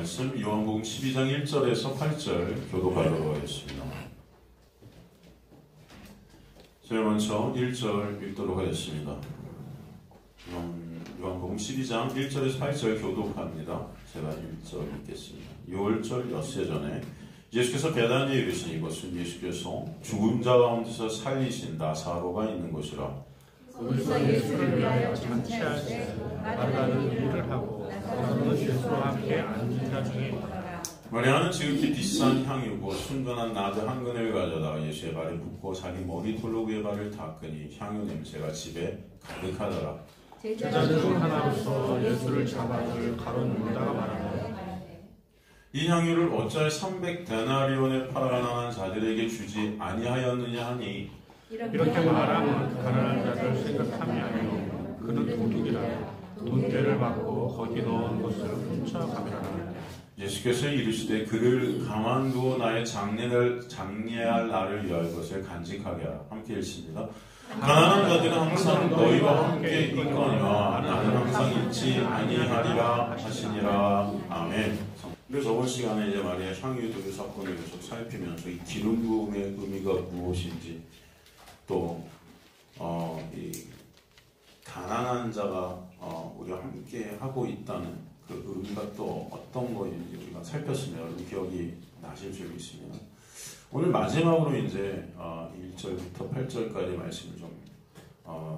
말씀 요한복음 12장 1절에서 8절 교독하도록 하겠습니다. 제가 먼저 1절 읽도록 하겠습니다. 요한복음 12장 1절에서 8절 교독합니다. 제가 1절 읽겠습니다. 6절 엿새 전에 예수께서 베다니에 이르시니 이것은 예수께서 죽은 자 가운데서 살리신 나사로가 있는 곳이라. 거기서 예수를 위하여 잔치할 때 마리아는 일을 하고 나사로는 예수와 함께 앉은 자 중에 있더라. 마리아는 지극히 비싼 향유고 순전한 나드 한 근을 가져다가 예수의 발에 붓고 자기 머리털로 그의 발을 닦으니 향유 냄새가 집에 가득하더라. 제자 중 하나로서 예수를 잡아줄 가룟유다가 말하되 이 향유를 어찌하여 300데나리온에 팔아나는 자들에게 주지 아니하였느냐 하니 이렇게 말하면 가난한 자들 생각함이 아니오 그는 도둑이라 돈대를 받고 거기 넣은 것을 훔쳐가미라. 예수께서 이르시되 그를 가만두어 나의 장례할 날을 위하여 것을 간직하게 하라. 함께 읽습니다. 가난한 자들은 항상 너희와 함께 있거니와 나는 항상 있지 아니하리라 하시니라. 아멘. 근데 저번 시간에 이제 마리아 향유들 사건을 계속 살피면서 이 기름 부음의 의미가 무엇인지 또 이 가난한 자가 우리와 함께 하고 있다는 그 의미가 또 어떤 것인지 우리가 살폈으면 여러분 기억이 나실 줄 믿습니다. 오늘 마지막으로 이제 1절부터 8절까지 말씀을 좀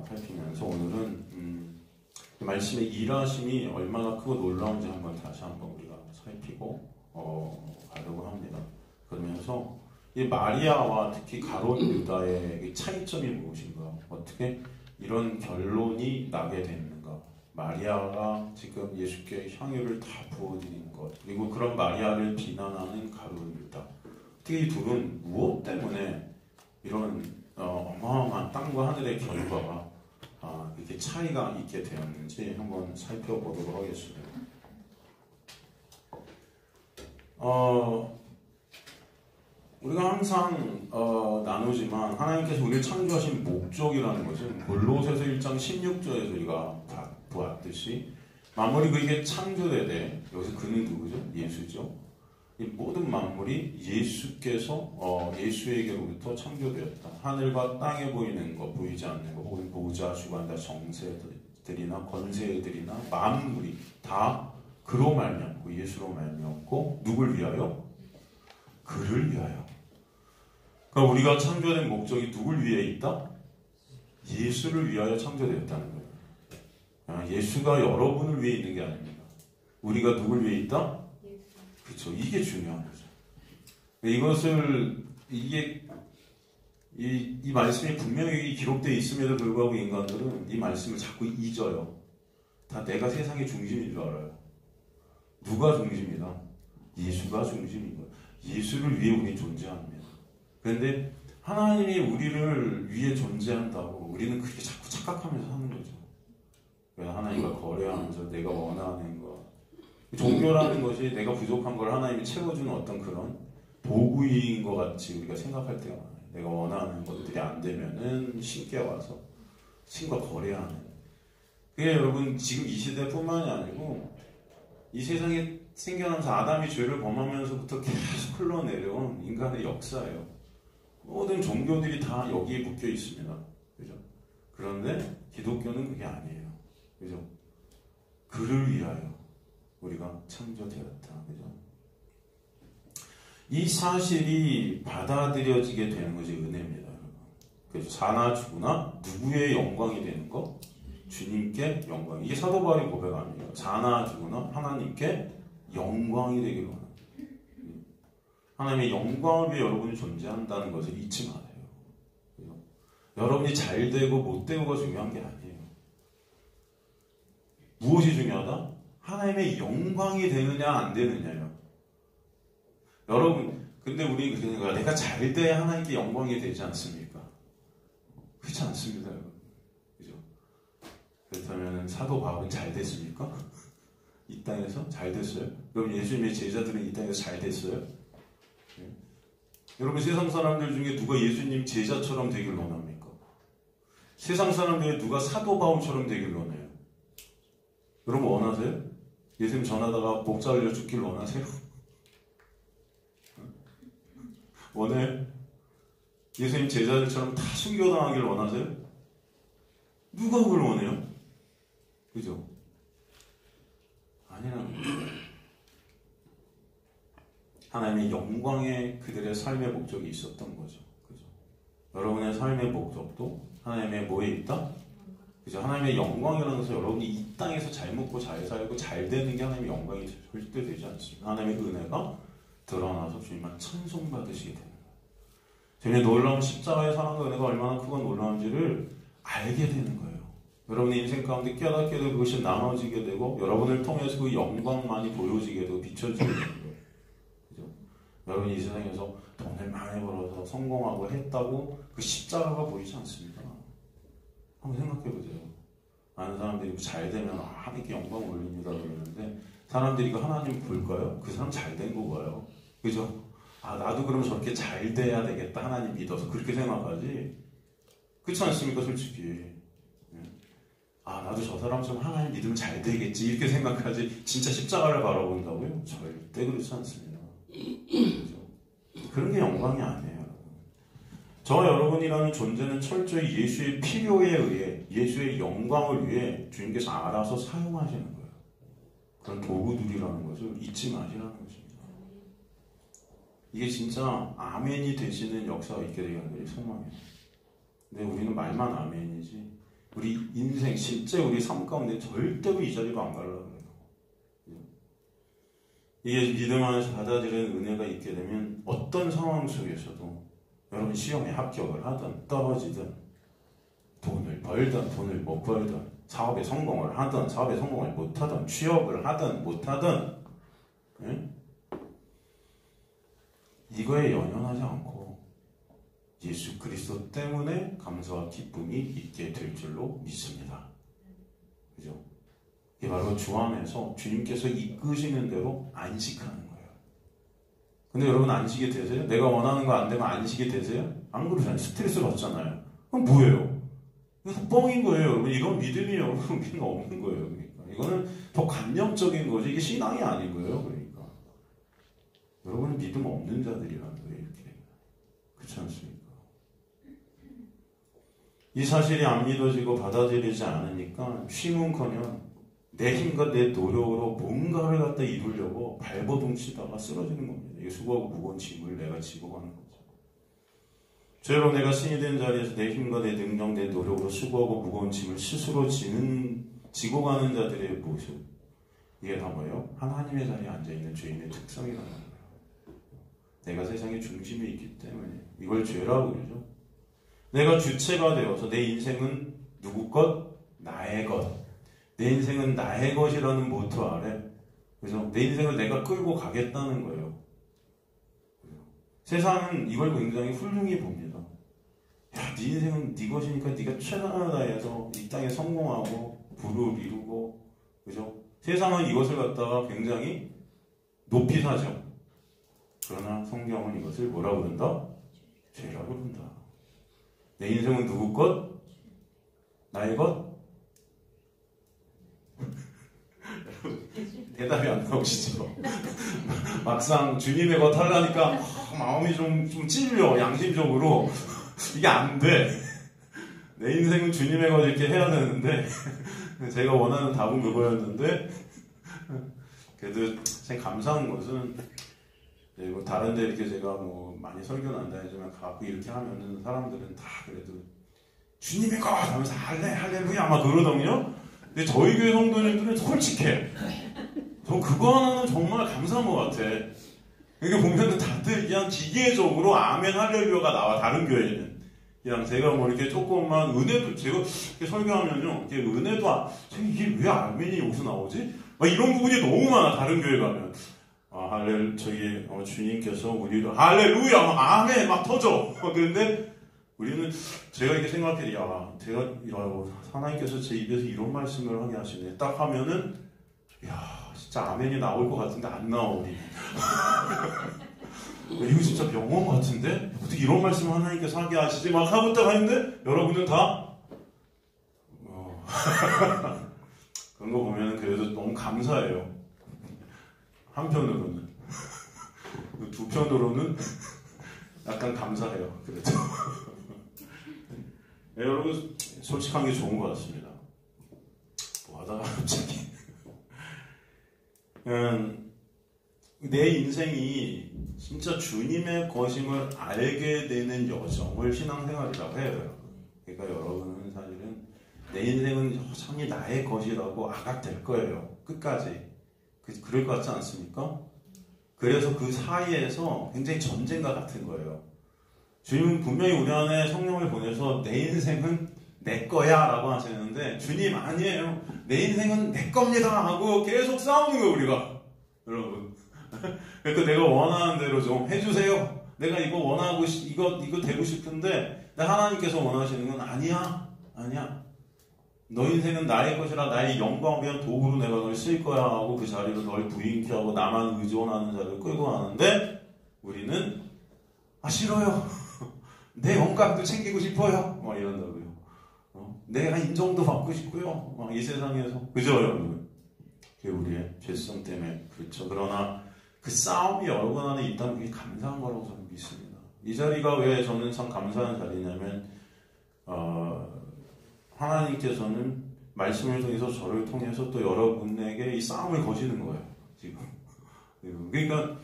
살피면서 오늘은 말씀의 일하심이 얼마나 크고 놀라운지 다시 한번 우리가 살피고 가려고 합니다. 그러면서 이 마리아와 특히 가룟 유다의 차이점이 무엇인가? 어떻게 이런 결론이 나게 됐는가? 마리아가 지금 예수께 향유를 다 부어드린 것, 그리고 그런 마리아를 비난하는 가룟 유다. 어떻게 이 둘은 무엇 때문에 이런 어마어마한 땅과 하늘의 결과가 이렇게 차이가 있게 되었는지 한번 살펴보도록 하겠습니다. 우리가 항상 나누지만 하나님께서 우리를 창조하신 목적이라는 것은 골로새서 1장 16절에서 우리가 다 보았듯이 만물이 그에게 창조되되 여기서 그는 누구죠? 예수죠. 이 모든 만물이 예수께서 예수에게로부터 창조되었다. 하늘과 땅에 보이는 것, 보이지 않는 것, 혹은 보좌, 주관자, 정세들이나 권세들이나 만물이 다 그로 말미암고 예수로 말미암고 누굴 위하여? 그를 위하여. 그러니까 우리가 창조된 목적이 누굴 위해 있다? 예수를 위하여 창조되었다는 거예요. 예수가 여러분을 위해 있는 게 아닙니다. 우리가 누굴 위해 있다? 그렇죠. 이게 중요한 거죠. 이 말씀이 분명히 기록되어 있음에도 불구하고 인간들은 이 말씀을 자꾸 잊어요. 다 내가 세상의 중심인 줄 알아요. 누가 중심이다? 예수가 중심인 거예요. 예수를 위해 우리 존재합니다. 그런데 하나님이 우리를 위해 존재한다고 우리는 그렇게 자꾸 착각하면서 사는 거죠. 하나님과 거래하면서 내가 원하는 것. 종교라는 것이 내가 부족한 걸 하나님이 채워주는 어떤 그런 도구인 것 같이 우리가 생각할 때가 많아요. 내가 원하는 것들이 안 되면은 신께 와서 신과 거래하는. 그게 여러분 지금 이 시대뿐만이 아니고 이 세상에 생겨나면서 아담이 죄를 범하면서부터 계속 흘러내려온 인간의 역사예요. 모든 종교들이 다 여기에 묶여 있습니다. 그죠? 그런데 기독교는 그게 아니에요. 그죠? 그를 위하여 우리가 창조되었다. 그죠? 이 사실이 받아들여지게 되는 것이 은혜입니다. 여러분. 그래서 사나 죽으나 누구의 영광이 되는 거? 주님께 영광. 이게 사도 바울의 고백 아니에요. 사나 죽으나 하나님께 영광이 되기를 원합니다. 하나님의 영광을 위해 여러분이 존재한다는 것을 잊지 마세요. 그죠? 여러분이 잘 되고 못 되고가 중요한 게 아니에요. 무엇이 중요하다? 하나님의 영광이 되느냐 안 되느냐요. 여러분, 근데 우리 그렇게 생각해요. 내가 잘 돼야 하나님께 영광이 되지 않습니까? 그렇지 않습니다, 여러분. 그죠? 그렇다면 사도 바울은 잘 됐습니까? 이 땅에서 잘 됐어요? 그럼 예수님의 제자들은 이 땅에서 잘 됐어요? 네. 여러분, 세상 사람들 중에 누가 예수님 제자처럼 되길 원합니까? 세상 사람 중에 누가 사도 바울처럼 되길 원해요? 여러분 원하세요? 예수님 전하다가 목 잘려 죽길 원하세요? 원해요? 예수님 제자들처럼 다 순교당하길 원하세요? 누가 그걸 원해요? 그죠? 아니라는 거예요. 하나님의 영광에 그들의 삶의 목적이 있었던 거죠. 그죠? 여러분의 삶의 목적도 하나님의 뭐에 있다? 그죠? 하나님의 영광이라는 것은 여러분이 이 땅에서 잘 먹고 잘 살고 잘 되는 게 하나님의 영광이 절대 되지 않습니다. 하나님의 은혜가 드러나서 주님만 찬송받으시게 되는 거예요. 주님의 놀라운 십자가의 사랑과 은혜가 얼마나 크고 놀라운지를 알게 되는 거예요. 여러분의 인생 가운데 깨닫게 되고 그것이 나눠지게 되고 여러분을 통해서 그 영광만이 보여지게 되고 비춰지게 되는 거예요. 그죠? 여러분이 이 세상에서 돈을 많이 벌어서 성공하고 했다고 그 십자가가 보이지 않습니다. 한번 생각해 보세요. 많은 사람들이 잘 되면 하나님께 영광 올립니다 그러는데 사람들이 그 하나님 볼까요? 그 사람 잘 된 거 봐요. 그죠? 나도 그럼 저렇게 잘 돼야 되겠다 하나님 믿어서 그렇게 생각하지. 그렇지 않습니까 솔직히. 나도 저 사람처럼 하나님 믿으면 잘 되겠지 이렇게 생각하지 진짜 십자가를 바라본다고요? 절대 그렇지 않습니다. 그렇죠? 그런 게 영광이 아니에요. 저와 여러분이라는 존재는 철저히 예수의 필요에 의해 예수의 영광을 위해 주님께서 알아서 사용하시는 거예요. 그런 도구들이라는 것을 잊지 마시라는 것입니다. 이게 진짜 아멘이 되시는 역사가 있게 되기를 소망해요. 근데 우리는 말만 아멘이지 우리 인생, 실제 우리 삶 가운데 절대로 이 자리로 안 가려고 그래요. 이게 믿음 안에서 받아들이는 은혜가 있게 되면 어떤 상황 속에서도 여러분 시험에 합격을 하든 떨어지든 돈을 벌든 돈을 못 벌든 사업에 성공을 하든 사업에 성공을 못하든 취업을 하든 못하든 이거에 연연하지 않고 예수 그리스도 때문에 감사와 기쁨이 있게 될 줄로 믿습니다. 그죠? 이게 바로 주 안에서 주님께서 이끄시는 대로 안식하는 거예요. 근데 여러분 안식이 되세요? 내가 원하는 거 안 되면 안식이 되세요? 안 그러잖아요. 스트레스 받잖아요. 그럼 뭐예요? 이거 뻥인 거예요. 여러분 이건 믿음이에요. 믿음 없는 거예요. 그러니까 이거는 더 관념적인 거지 이게 신앙이 아닌 거예요. 그러니까 여러분은 믿음 없는 자들이라는 거예요. 이렇게 그렇지 않습니까? 이 사실이 안 믿어지고 받아들이지 않으니까 쉼은커녕 내 힘과 내 노력으로 뭔가를 갖다 이루려고 발버둥 치다가 쓰러지는 겁니다. 이게 수고하고 무거운 짐을 내가 지고 가는 거죠. 저여러분 내가 신이 된 자리에서 내 힘과 내 능력, 내 노력으로 수고하고 무거운 짐을 스스로 지고 가는 자들의 모습 이게 다 뭐예요? 하나님의 자리에 앉아있는 죄인의 특성이라는 거예요. 내가 세상의 중심에 있기 때문에 이걸 죄라고 그러죠. 내가 주체가 되어서 내 인생은 누구 것? 나의 것. 내 인생은 나의 것이라는 모토 아래 그래서 내 인생을 내가 끌고 가겠다는 거예요. 세상은 이걸 굉장히 훌륭히 봅니다. 야, 네 인생은 네 것이니까 네가 최선을 다해서 이 땅에 성공하고 부를 이루고 그죠? 세상은 이것을 갖다가 굉장히 높이 사죠. 그러나 성경은 이것을 뭐라고 부른다? 죄라고 부른다. 내 인생은 누구 것? 나의 것? 대답이 안 나오시죠? 막상 주님의 것 하려니까 마음이 좀 찔려 양심적으로 이게 안 돼. 내 인생은 주님의 것 이렇게 해야 되는데 제가 원하는 답은 그거였는데 그래도 참 감사한 것은 뭐 다른데 이렇게 제가 뭐 많이 설교는 안 다니지만 가끔 이렇게 하면은 사람들은 다 그래도 주님의 것 하면서 할렐루야 아마 그러거든요. 근데 저희 교회 성도님들은 솔직해. 저 그거 하나는 정말 감사한 것 같아. 이게 보면은 다들 그냥 기계적으로 아멘 할렐루야가 나와 다른 교회는. 그냥 제가 뭐 이렇게 조금만 은혜도 제가 이렇게 설교하면요, 이게 은혜도 이게 왜 아멘이 여기서 나오지? 막 이런 부분이 너무 많아 다른 교회 가면. 저기 주님께서 우리를 할렐루야 막 아멘 막 터져. 그런데 우리는 제가 이렇게 생각해 제가 하나님께서 제 입에서 이런 말씀을 하게 하시네 딱 하면은 진짜 아멘이 나올 것 같은데 안 나오니 이거 진짜 명언 같은데 어떻게 이런 말씀을 하나님께서 하게 하시지 막 하고 딱 하는데 여러분은 다 그런 거 보면 그래도 너무 감사해요. 한편으로는. 두 편으로는 약간 감사해요. 그래도. 네, 여러분, 솔직한 게 좋은 것 같습니다. 뭐 하다가 갑자기. 내 인생이 진짜 주님의 것임을 알게 되는 여정을 신앙생활이라고 해요. 그러니까 여러분은 사실은 내 인생은 여전히 나의 것이라고 아각될 거예요. 끝까지. 그럴 것 같지 않습니까? 그래서 그 사이에서 굉장히 전쟁과 같은 거예요. 주님은 분명히 우리 안에 성령을 보내서 내 인생은 내 거야 라고 하시는데 주님 아니에요. 내 인생은 내 겁니다 하고 계속 싸우는 거예요, 우리가. 여러분. 그러니까 내가 원하는 대로 좀 해주세요. 내가 이거 원하고 이거 되고 싶은데 하나님께서 원하시는 건 아니야. 너 인생은 나의 것이라 나의 영광을 위한 도구로 내가 널 쓸 거야 하고 그 자리로 널 부인케 하고 나만 의존하는 자리를 끌고 가는데 우리는 싫어요. 내 영광도 챙기고 싶어요. 막 이런다고요. 내가 인정도 받고 싶고요. 막 이 세상에서. 그죠, 여러분? 그게 우리의 죄성 때문에 그렇죠. 그러나 그 싸움이 여러분 안에 있다면 그게 감사한 거라고 저는 믿습니다. 이 자리가 왜 저는 참 감사한 자리냐면 하나님께서는 말씀을 통해서 저를 통해서 또 여러분에게 이 싸움을 거시는 거예요. 지금. 그러니까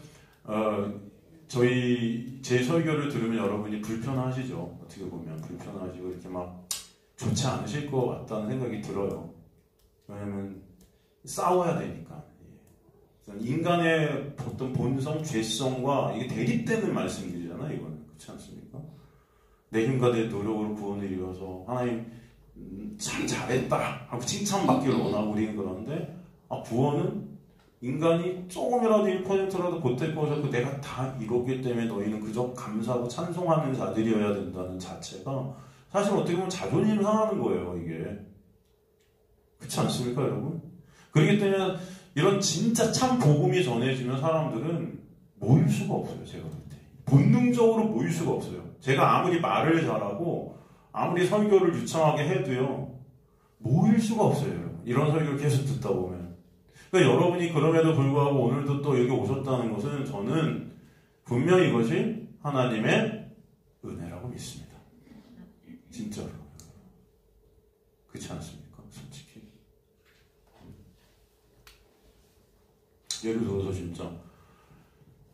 제 설교를 들으면 여러분이 불편하시죠. 어떻게 보면 불편하시고 이렇게 막 좋지 않으실 것 같다는 생각이 들어요. 왜냐면 싸워야 되니까. 인간의 어떤 본성, 죄성과 이게 대립되는 말씀들이잖아요. 이거는 그렇지 않습니까? 내 힘과 내 노력으로 구원을 이뤄서 하나님 참 잘했다 하고 칭찬받기를 원하고 우리는 그러는데 구원은 인간이 조금이라도 1%라도 보태고 하셨고 내가 다 이뤘기 때문에 너희는 그저 감사하고 찬송하는 자들이어야 된다는 자체가 사실 어떻게 보면 자존심 상하는 거예요. 이게 그렇지 않습니까, 여러분? 그렇기 때문에 이런 진짜 참 복음이 전해지면 사람들은 모일 수가 없어요. 제가 볼 때 본능적으로 모일 수가 없어요. 제가 아무리 말을 잘하고 아무리 설교를 유창하게 해도요 모일 수가 없어요. 이런 설교를 계속 듣다 보면. 그러니까 여러분이 그럼에도 불구하고 오늘도 또 여기 오셨다는 것은 저는 분명히 이것이 하나님의 은혜라고 믿습니다. 진짜로. 그렇지 않습니까? 솔직히. 예를 들어서 진짜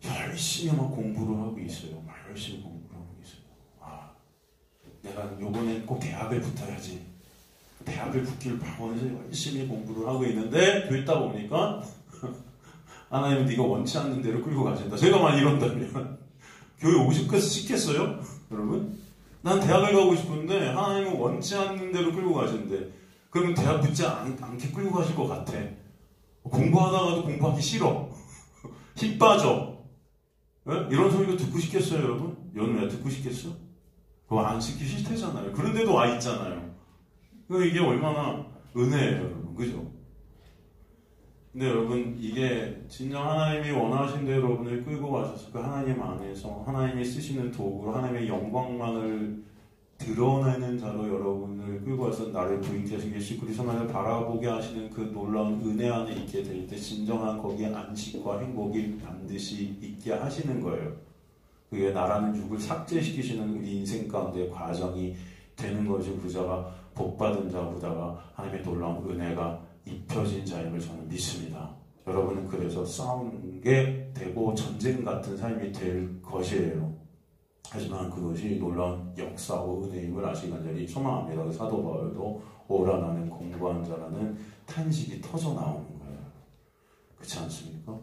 열심히 막 공부를 하고 있어요. 막 열심히 공부를 하고 있어요. 내가 요번엔 꼭 대학을 붙어야지. 대학을 붙기를 바라면서 열심히 공부를 하고 있는데 됐다 보니까 하나님은 네가 원치 않는 대로 끌고 가신다. 제가 만 이런다면 교회 50개서 시켰어요? 여러분? 난 대학을 가고 싶은데 하나님은 원치 않는 대로 끌고 가신대. 그러면 대학 붙지 않게 끌고 가실 것 같아. 공부하다가도 공부하기 싫어. 힘 빠져. 네? 이런 소리가 듣고 싶겠어요, 여러분? 연우야 듣고 싶겠어? 그거 안 시키기 싫대잖아요. 그런데도 와 있잖아요. 이게 얼마나 은혜예요, 여러분. 그죠? 근데 여러분, 이게 진정 하나님이 원하신 대로 여러분을 끌고 가셔서 그 하나님 안에서 하나님이 쓰시는 도구로 하나님의 영광만을 드러내는 자로 여러분을 끌고 와서 나를 부인케 하신 예수 그리스도만을 바라보게 하시는 그 놀라운 은혜 안에 있게 될 때 진정한 거기에 안식과 행복이 반드시 있게 하시는 거예요. 그게 나라는 육을 삭제시키시는 우리 인생 가운데 과정이 되는 것이 부자가 복받은 자보다가 하나님의 놀라운 은혜가 입혀진 자임을 저는 믿습니다. 여러분은 그래서 싸우는 게 되고 전쟁 같은 삶이 될 것이에요. 하지만 그것이 놀라운 역사고 은혜임을 아시기 간절히 소망합니다. 사도 바울도 오라 나는 공부한 자라는 탄식이 터져 나오는 거예요. 그렇지 않습니까?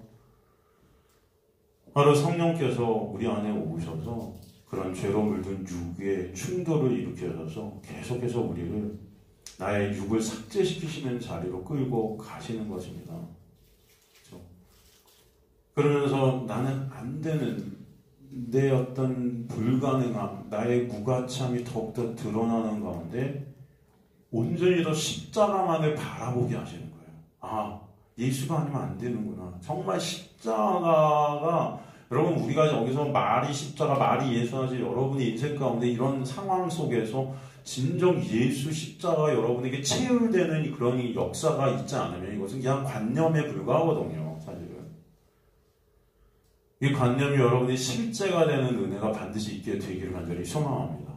바로 성령께서 우리 안에 오셔서 그런 죄로 물든 육의 충돌을 일으켜서 계속해서 우리를 나의 육을 삭제시키시는 자리로 끌고 가시는 것입니다. 그렇죠? 그러면서 나는 안 되는 내 어떤 불가능함, 나의 무가참이 더욱더 드러나는 가운데 온전히 더 십자가만을 바라보게 하시는 거예요. 예수가 아니면 안 되는구나. 정말 십자가가 여러분 우리가 여기서 말이 십자가, 말이 예수 하지 여러분의 인생 가운데 이런 상황 속에서 진정 예수 십자가 여러분에게 체휼되는 그런 역사가 있지 않으면 이것은 그냥 관념에 불과하거든요. 사실은. 이 관념이 여러분의 실제가 되는 은혜가 반드시 있게 되기를 간절히 소망합니다.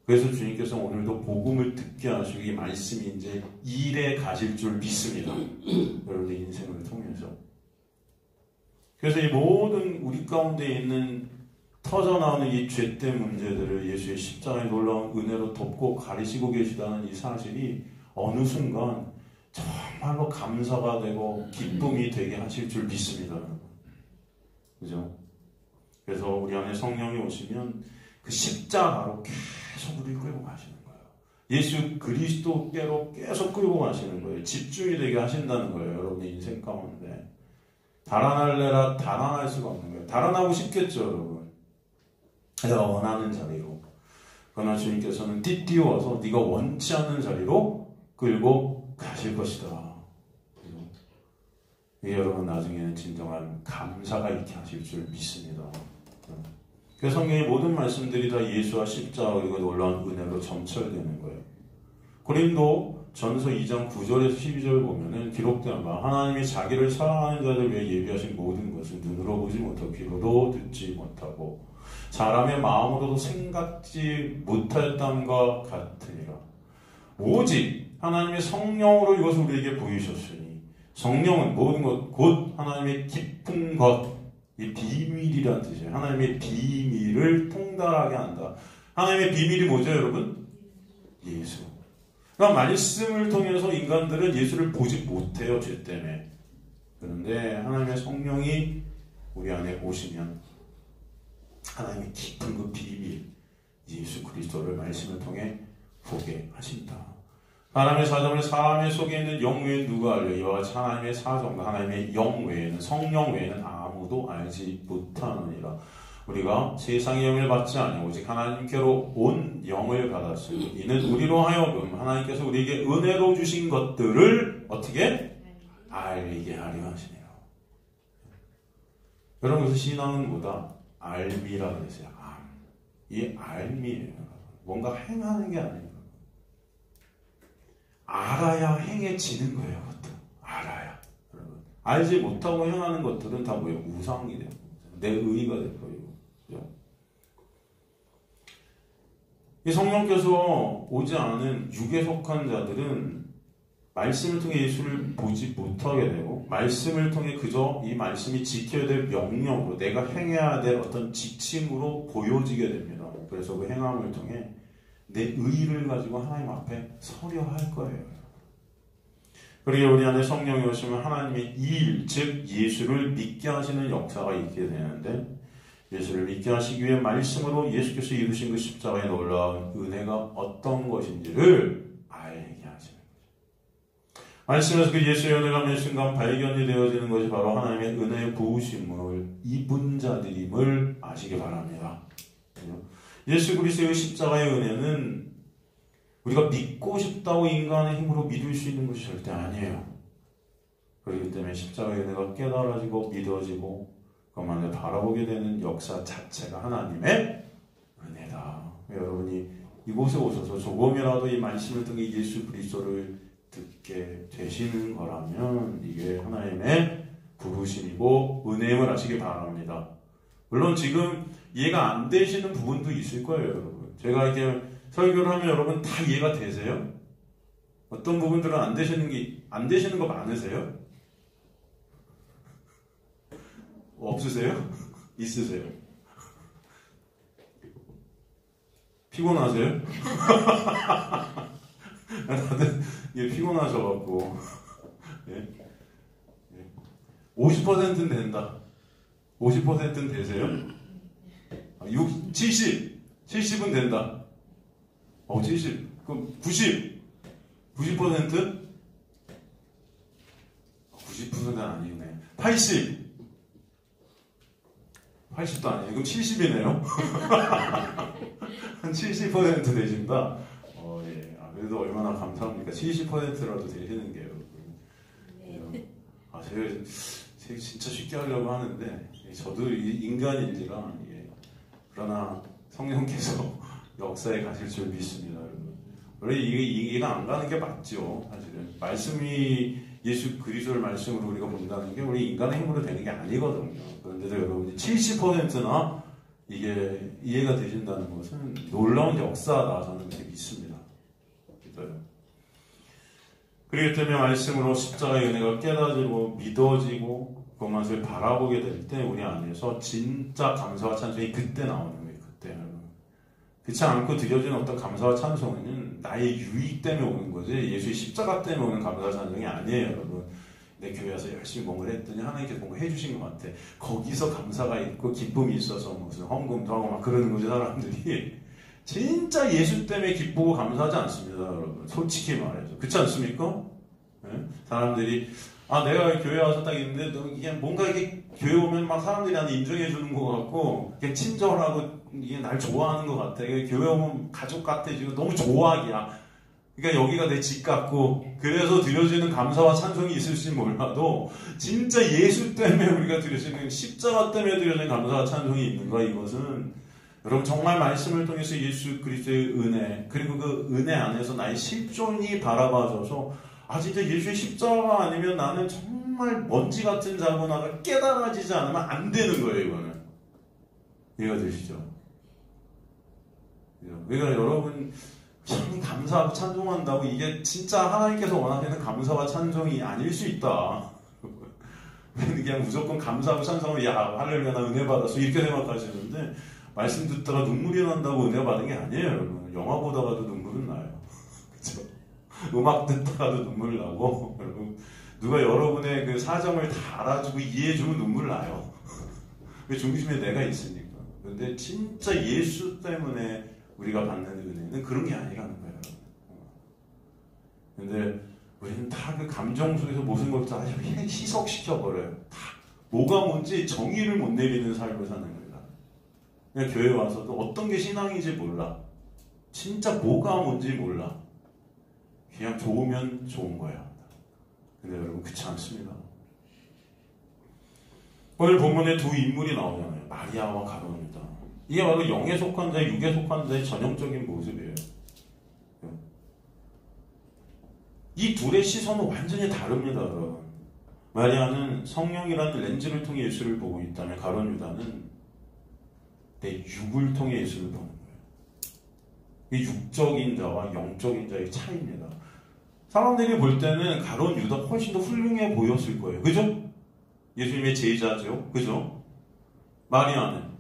그래서 주님께서 오늘도 복음을 듣게 하시고 이 말씀이 이제 일에 가실 줄 믿습니다. 여러분의 인생을 통해서. 그래서 이 모든 우리 가운데 있는 터져나오는 이 죄대 문제들을 예수의 십자가의 놀라운 은혜로 덮고 가리시고 계시다는 이 사실이 어느 순간 정말로 감사가 되고 기쁨이 되게 하실 줄 믿습니다. 그죠? 그래서 우리 안에 성령이 오시면 그 십자가로 계속 우리를 끌고 가시는 거예요. 예수 그리스도께로 계속 끌고 가시는 거예요. 집중이 되게 하신다는 거예요. 여러분의 인생 가운데. 달아날래라 달아날 수가 없는 거예요. 달아나고 싶겠죠, 여러분. 내가 원하는 자리로. 그러나 주님께서는 띠띠워서 네가 원치 않는 자리로 끌고 가실 것이다. 이게 여러분 나중에는 진정한 감사가 있게 하실 줄 믿습니다. 그 성경의 모든 말씀들이 다 예수와 십자가 그리고 놀라운 은혜로 점철되는 거예요. 고린도 전서 2장 9절에서 12절 보면은 기록된 바 하나님이 자기를 사랑하는 자들 위해 예비하신 모든 것을 눈으로 보지 못하고 귀로도 듣지 못하고 사람의 마음으로도 생각지 못하였담과 같으니라. 오직 하나님의 성령으로 이것을 우리에게 보이셨으니 성령은 모든 것 곧 하나님의 깊은 것, 이 비밀이라는 뜻이에요. 하나님의 비밀을 통달하게 한다. 하나님의 비밀이 뭐죠, 여러분? 예수. 그러니까 말씀을 통해서 인간들은 예수를 보지 못해요, 죄 때문에. 그런데 하나님의 성령이 우리 안에 오시면 하나님의 깊은 그 비밀, 예수 그리스도를 말씀을 통해 보게 하신다. 하나님의 사정을 사람의 속에 있는 영 외에 누가 알려? 이와 같이 하나님의 사정과 하나님의 영 외에는, 성령 외에는 아무도 알지 못하느니라. 우리가 세상의 영을 받지 아니하고 오직 하나님께로 온 영을 받았으니 이는 우리로 하여금 하나님께서 우리에게 은혜로 주신 것들을 어떻게? 알게 하려 하시니라. 여러분, 그래서 신앙은 뭐다? 알미라 그랬어요. 이 알미예요. 뭔가 행하는 게 아니에요. 알아야 행해지는 거예요. 그것도. 알아야. 여러분. 알지 못하고 행하는 것들은 다 뭐예요? 우상이 돼요. 내 의의가 될 거예요. 그죠? 이 성령께서 오지 않은 육에 속한 자들은 말씀을 통해 예수를 보지 못하게 되고 말씀을 통해 그저 이 말씀이 지켜야 될 명령으로 내가 행해야 될 어떤 지침으로 보여지게 됩니다. 그래서 그 행함을 통해 내 의의를 가지고 하나님 앞에 서려 할 거예요. 그리고 우리 안에 성령이 오시면 하나님의 일, 즉 예수를 믿게 하시는 역사가 있게 되는데 예수를 믿게 하시기 위해 말씀으로 예수께서 이루신 그 십자가의 놀라운 은혜가 어떤 것인지를 알게 하시는 거죠. 말씀에서 그 예수의 은혜가 매 순간 발견이 되어지는 것이 바로 하나님의 은혜의 부으심을 입은 자들임을 아시기 바랍니다. 예수 그리스도의 십자가의 은혜는 우리가 믿고 싶다고 인간의 힘으로 믿을 수 있는 것이 절대 아니에요. 그렇기 때문에 십자가의 은혜가 깨달아지고 믿어지고 그것만을 바라보게 되는 역사 자체가 하나님의 은혜다. 여러분이 이곳에 오셔서 조금이라도 이 말씀을 통해 예수 그리스도를 듣게 되시는 거라면 이게 하나님의 부르심이고 은혜임을 아시기 바랍니다. 물론 지금 이해가 안 되시는 부분도 있을 거예요, 여러분. 제가 이렇게 설교를 하면 여러분 다 이해가 되세요? 어떤 부분들은 안 되시는 거 많으세요? 없으세요? 있으세요? 피곤하세요? 다들 피곤하셔갖고 50%는 된다. 50%는 되세요? 70은 된다. 70. 그럼 90%? 90%는 아니네. 80도 아니에요. 그럼 70이네요. 한 70% 되신다. 예. 그래도 얼마나 감사합니까? 70%라도 되시는 게 여러분. 제가 진짜 쉽게 하려고 하는데 저도 인간인지라 그러나 성령께서 역사에 가실 줄 믿습니다, 여러분. 원래 이해가 안 가는 게 맞죠, 사실은. 말씀이 예수 그리스도의 말씀으로 우리가 본다는 게 우리 인간의 힘으로 되는 게 아니거든요. 그런데도 여러분이 70%나 이게 이해가 되신다는 것은 놀라운 역사다 저는 그렇게 믿습니다. 믿어요. 그렇기 때문에 말씀으로 십자가의 은혜가 깨닫지고 믿어지고 그것을 바라보게 될 때 우리 안에서 진짜 감사와 찬송이 그때 나오는 거예요. 그때. 그렇지 않고 드려지는 어떤 감사와 찬송은 나의 유익 때문에 오는 거지 예수의 십자가 때문에 오는 감사와 찬송이 아니에요. 여러분. 내 교회 와서 열심히 뭔가를 했더니 하나님께서 뭔가 해주신 것 같아. 거기서 감사가 있고 기쁨이 있어서 무슨 헌금도 하고 막 그러는 거지 사람들이. 진짜 예수 때문에 기쁘고 감사하지 않습니다. 여러분. 솔직히 말해서. 그렇지 않습니까? 네? 사람들이 내가 교회 와서 딱 있는데 이게 뭔가 이게 교회 오면 막 사람들이 나한테 인정해 주는 것 같고 이게 친절하고 이게 날 좋아하는 것 같아. 교회 오면 가족 같아지고 너무 좋아하기야. 그러니까 여기가 내 집 같고 그래서 드려지는 감사와 찬송이 있을지 몰라도 진짜 예수 때문에 우리가 드려지는 십자가 때문에 드려지는 감사와 찬송이 있는가 이것은 여러분 정말 말씀을 통해서 예수 그리스도의 은혜 그리고 그 은혜 안에서 나의 실존이 바라봐져서 진짜 예수의 십자가 아니면 나는 정말 먼지 같은 자구나가 깨달아지지 않으면 안 되는 거예요. 이거는 이해가 되시죠? 그러니까 여러분 참 감사하고 찬송한다고 이게 진짜 하나님께서 원하시는 감사와 찬송이 아닐 수 있다. 그냥 무조건 감사하고 찬송하면 할렐루야 나 은혜 받았어 이렇게 생각하시는데 말씀 듣다가 눈물이 난다고 은혜 받은 게 아니에요. 여러분. 영화 보다가도 눈물은 나요. 그렇죠? 음악 듣다가도 눈물 나고 여러분 누가 여러분의 그 사정을 다 알아주고 이해해주면 눈물 나요. 그 중심에 내가 있으니까. 그런데 진짜 예수 때문에 우리가 받는 은혜는 그런 게 아니라는 거예요. 근데 우리는 다 그 감정 속에서 모든 걸 다 희석시켜버려요. 다 뭐가 뭔지 정의를 못 내리는 삶을 사는 겁니다. 그냥 교회 와서도 어떤 게 신앙인지 몰라. 진짜 뭐가 뭔지 몰라. 그냥 좋으면 좋은 거야. 근데 여러분 그렇지 않습니다. 오늘 본문에 두 인물이 나오잖아요. 마리아와 가룟유다. 이게 바로 영에 속한 자, 육에 속한 자의 전형적인 모습이에요. 이 둘의 시선은 완전히 다릅니다. 여러분. 마리아는 성령이라는 렌즈를 통해 예수를 보고 있다면 가룟유다는 내 육을 통해 예수를 보는 거예요. 이 육적인 자와 영적인 자의 차이입니다. 사람들이 볼 때는 가룟유다가 훨씬 더 훌륭해 보였을 거예요. 그죠? 예수님의 제자죠. 그죠? 마리아가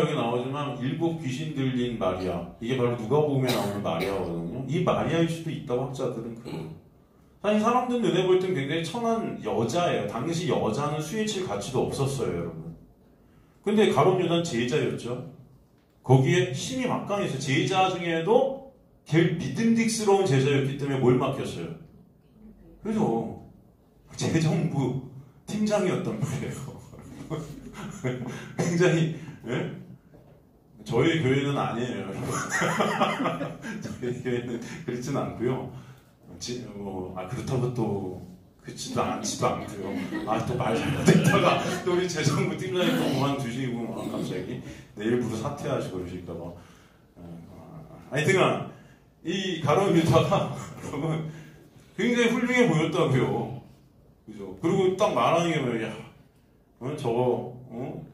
여기 나오지만 일곱 귀신 들린 마리아. 이게 바로 누가복음에 나오는 마리아거든요. 이 마리아일 수도 있다고 학자들은 그래요. 사실 사람들 눈에 볼 땐 굉장히 천한 여자예요. 당시 여자는 수혜칠 가치도 없었어요, 여러분. 근데 가룟유다는 제자였죠. 거기에 힘이 막강했어요. 제자 중에도 제일 믿음직스러운 제자였기 때문에 뭘 맡겼어요? 그래서 재정부 팀장이었단 말이에요. 굉장히 저희 교회는 아니에요. 저희 교회는 그렇진 않고요. 그렇다고 또 그렇지도 않지도 않고요. 또 말 잘못했다가 또 우리 재정부 팀장님 또 그만두시고 갑자기 내일부터 사퇴하시고 그러실까봐. 하여튼간 이 가룟유다가 여러분 굉장히 훌륭해 보였다고요. 그죠? 그리고 딱 말하는 게 뭐야?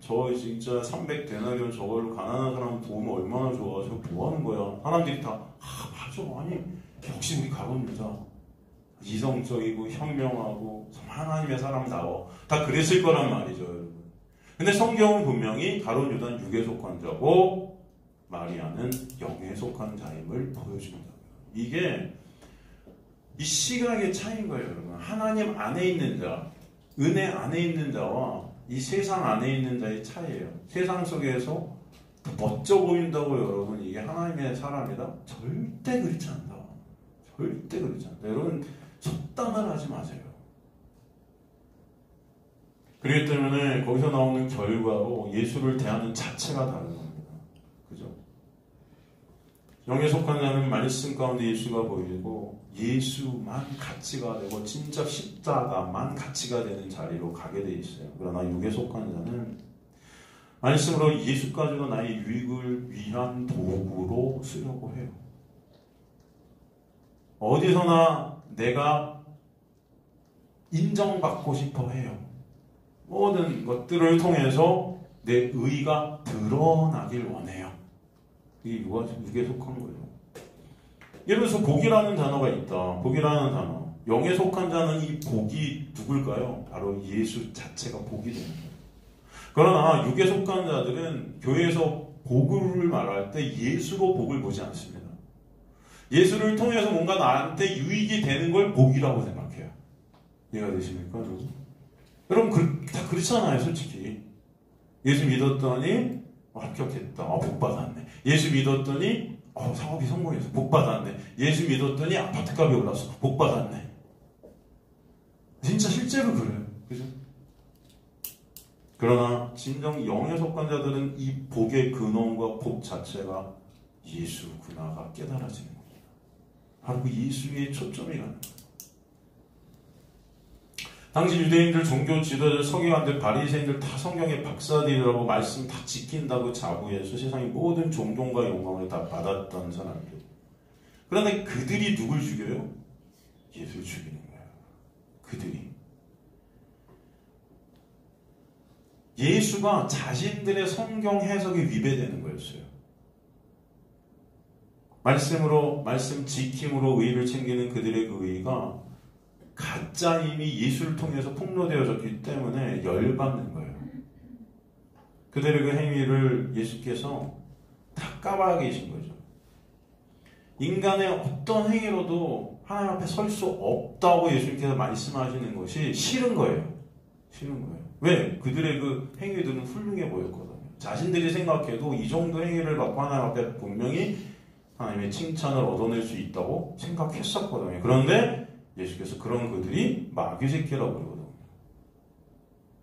저거 진짜 300데나리온 저걸로 가난한 사람 도우면 얼마나 좋아. 저거 뭐 하는 거야? 사람들이 다 맞아. 아니 역시 우리 가룟유다 이성적이고 현명하고 정말 하나님의 사람다워. 다 그랬을 거란 말이죠, 여러분. 근데 성경은 분명히 가룟유다는 육에 속한 자고 마리아는 영에 속한 자임을 보여줍니다. 이게 이 시각의 차이인 거예요, 여러분. 하나님 안에 있는 자, 은혜 안에 있는 자와 이 세상 안에 있는 자의 차이예요. 세상 속에서 멋져 보인다고 여러분 이게 하나님의 사람이다? 절대 그렇지 않다. 절대 그렇지 않다. 여러분 속담을 하지 마세요. 그렇기 때문에 거기서 나오는 결과로 예수를 대하는 자체가 다른 겁니다. 그죠? 영에 속한 자는 말씀 가운데 예수가 보이고 예수만 가치가 되고 진짜 십자가만 가치가 되는 자리로 가게 돼 있어요. 그러나 육에 속한 자는 말씀으로 예수 가지고 나의 유익을 위한 도구로 쓰려고 해요. 어디서나 내가 인정받고 싶어 해요. 모든 것들을 통해서 내 의가 드러나길 원해요. 이게 육에 속한 거예요. 예를 들어서 복이라는 단어가 있다. 복이라는 단어. 영에 속한 자는 이 복이 누굴까요? 바로 예수 자체가 복이 되는 거예요. 그러나 육에 속한 자들은 교회에서 복을 말할 때 예수로 복을 보지 않습니다. 예수를 통해서 뭔가 나한테 유익이 되는 걸 복이라고 생각해요. 이해가 되십니까? 여러분 다 그렇잖아요, 솔직히. 예수 믿었더니 합격했다. 복 받았네. 예수 믿었더니 사업이 성공해서 복 받았네. 예수 믿었더니 아파트값이 올랐어. 복 받았네. 진짜 실제로 그래요. 그죠? 그러나 진정 영에 속한 자들은 이 복의 근원과 복 자체가 예수구나가 깨달아지는 겁니다. 바로 그 예수의 초점이 가는 거예요. 당시 유대인들, 종교 지도자들, 서기관들, 바리새인들 다 성경의 박사들이라고 말씀 다 지킨다고 자부해서 세상의 모든 존경과 영광을 다 받았던 사람들. 그런데 그들이 누굴 죽여요? 예수를 죽이는 거예요. 그들이. 예수가 자신들의 성경 해석이 위배되는 거였어요. 말씀 지킴으로 의를 챙기는 그들의 그 의가 가짜임이 예수를 통해서 폭로되어졌기 때문에 열받는 거예요. 그들의 그 행위를 예수께서 다 까봐 계신 거죠. 인간의 어떤 행위로도 하나님 앞에 설 수 없다고 예수님께서 말씀하시는 것이 싫은 거예요. 싫은 거예요. 왜? 그들의 그 행위들은 훌륭해 보였거든요. 자신들이 생각해도 이 정도 행위를 받고 하나님 앞에 분명히 하나님의 칭찬을 얻어낼 수 있다고 생각했었거든요. 그런데 예수께서 그런 그들이 마귀새끼라고 그러거든요.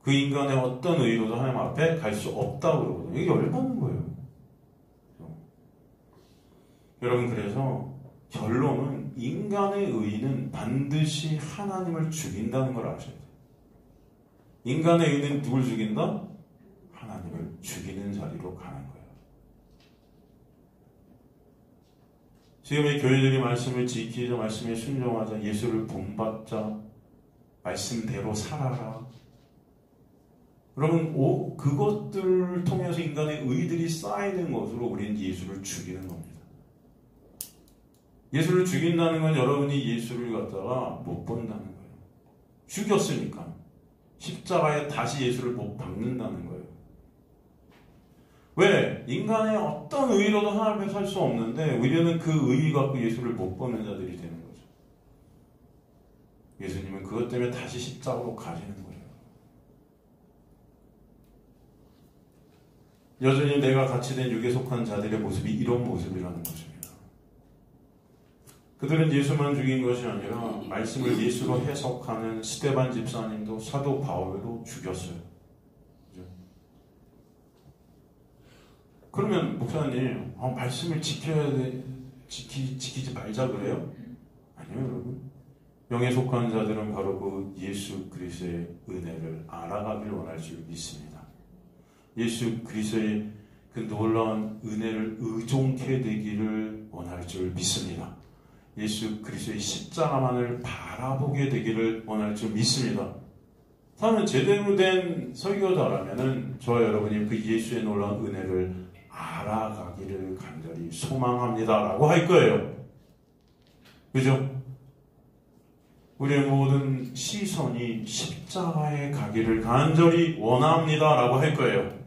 그 인간의 어떤 의로도 하나님 앞에 갈 수 없다고 그러거든요. 이게 열받는 거예요. 여러분, 그래서 결론은 인간의 의는 반드시 하나님을 죽인다는 걸 아셔야 돼요. 인간의 의는 누굴 죽인다? 하나님을 죽이는 자리로 가는 거예요. 지금의 교회들이 말씀을 지키자, 말씀에 순종하자, 예수를 본받자, 말씀대로 살아라. 여러분, 그것들을 통해서 인간의 의들이 쌓이는 것으로 우리는 예수를 죽이는 겁니다. 예수를 죽인다는 건 여러분이 예수를 갖다가 못 본다는 거예요. 죽였으니까. 십자가에 다시 예수를 못 박는다는 거예요. 왜? 인간의 어떤 의로도 하나님 앞에 살 수 없는데 우리는 그 의 갖고 예수를 못 보는 자들이 되는 거죠. 예수님은 그것 때문에 다시 십자가로 가시는 거예요. 여전히 내가 갇히된 육에 속한 자들의 모습이 이런 모습이라는 것입니다. 그들은 예수만 죽인 것이 아니라 말씀을 예수로 해석하는 스데반 집사님도 사도 바울도 죽였어요. 그죠? 그러면 목사님, 말씀을 지켜야 돼, 지키지 말자 그래요? 아니요, 여러분. 영에 속한 자들은 바로 그 예수 그리스도의 은혜를 알아가길 원할 줄 믿습니다. 예수 그리스도의 그 놀라운 은혜를 의존케 되기를 원할 줄 믿습니다. 예수 그리스도의 십자가만을 바라보게 되기를 원할 줄 믿습니다. 다음은 제대로 된 설교자라면은 저와 여러분이 그 예수의 놀라운 은혜를 알아가기를 간절히 소망합니다라고 할 거예요. 그죠? 우리의 모든 시선이 십자가에 가기를 간절히 원합니다라고 할 거예요.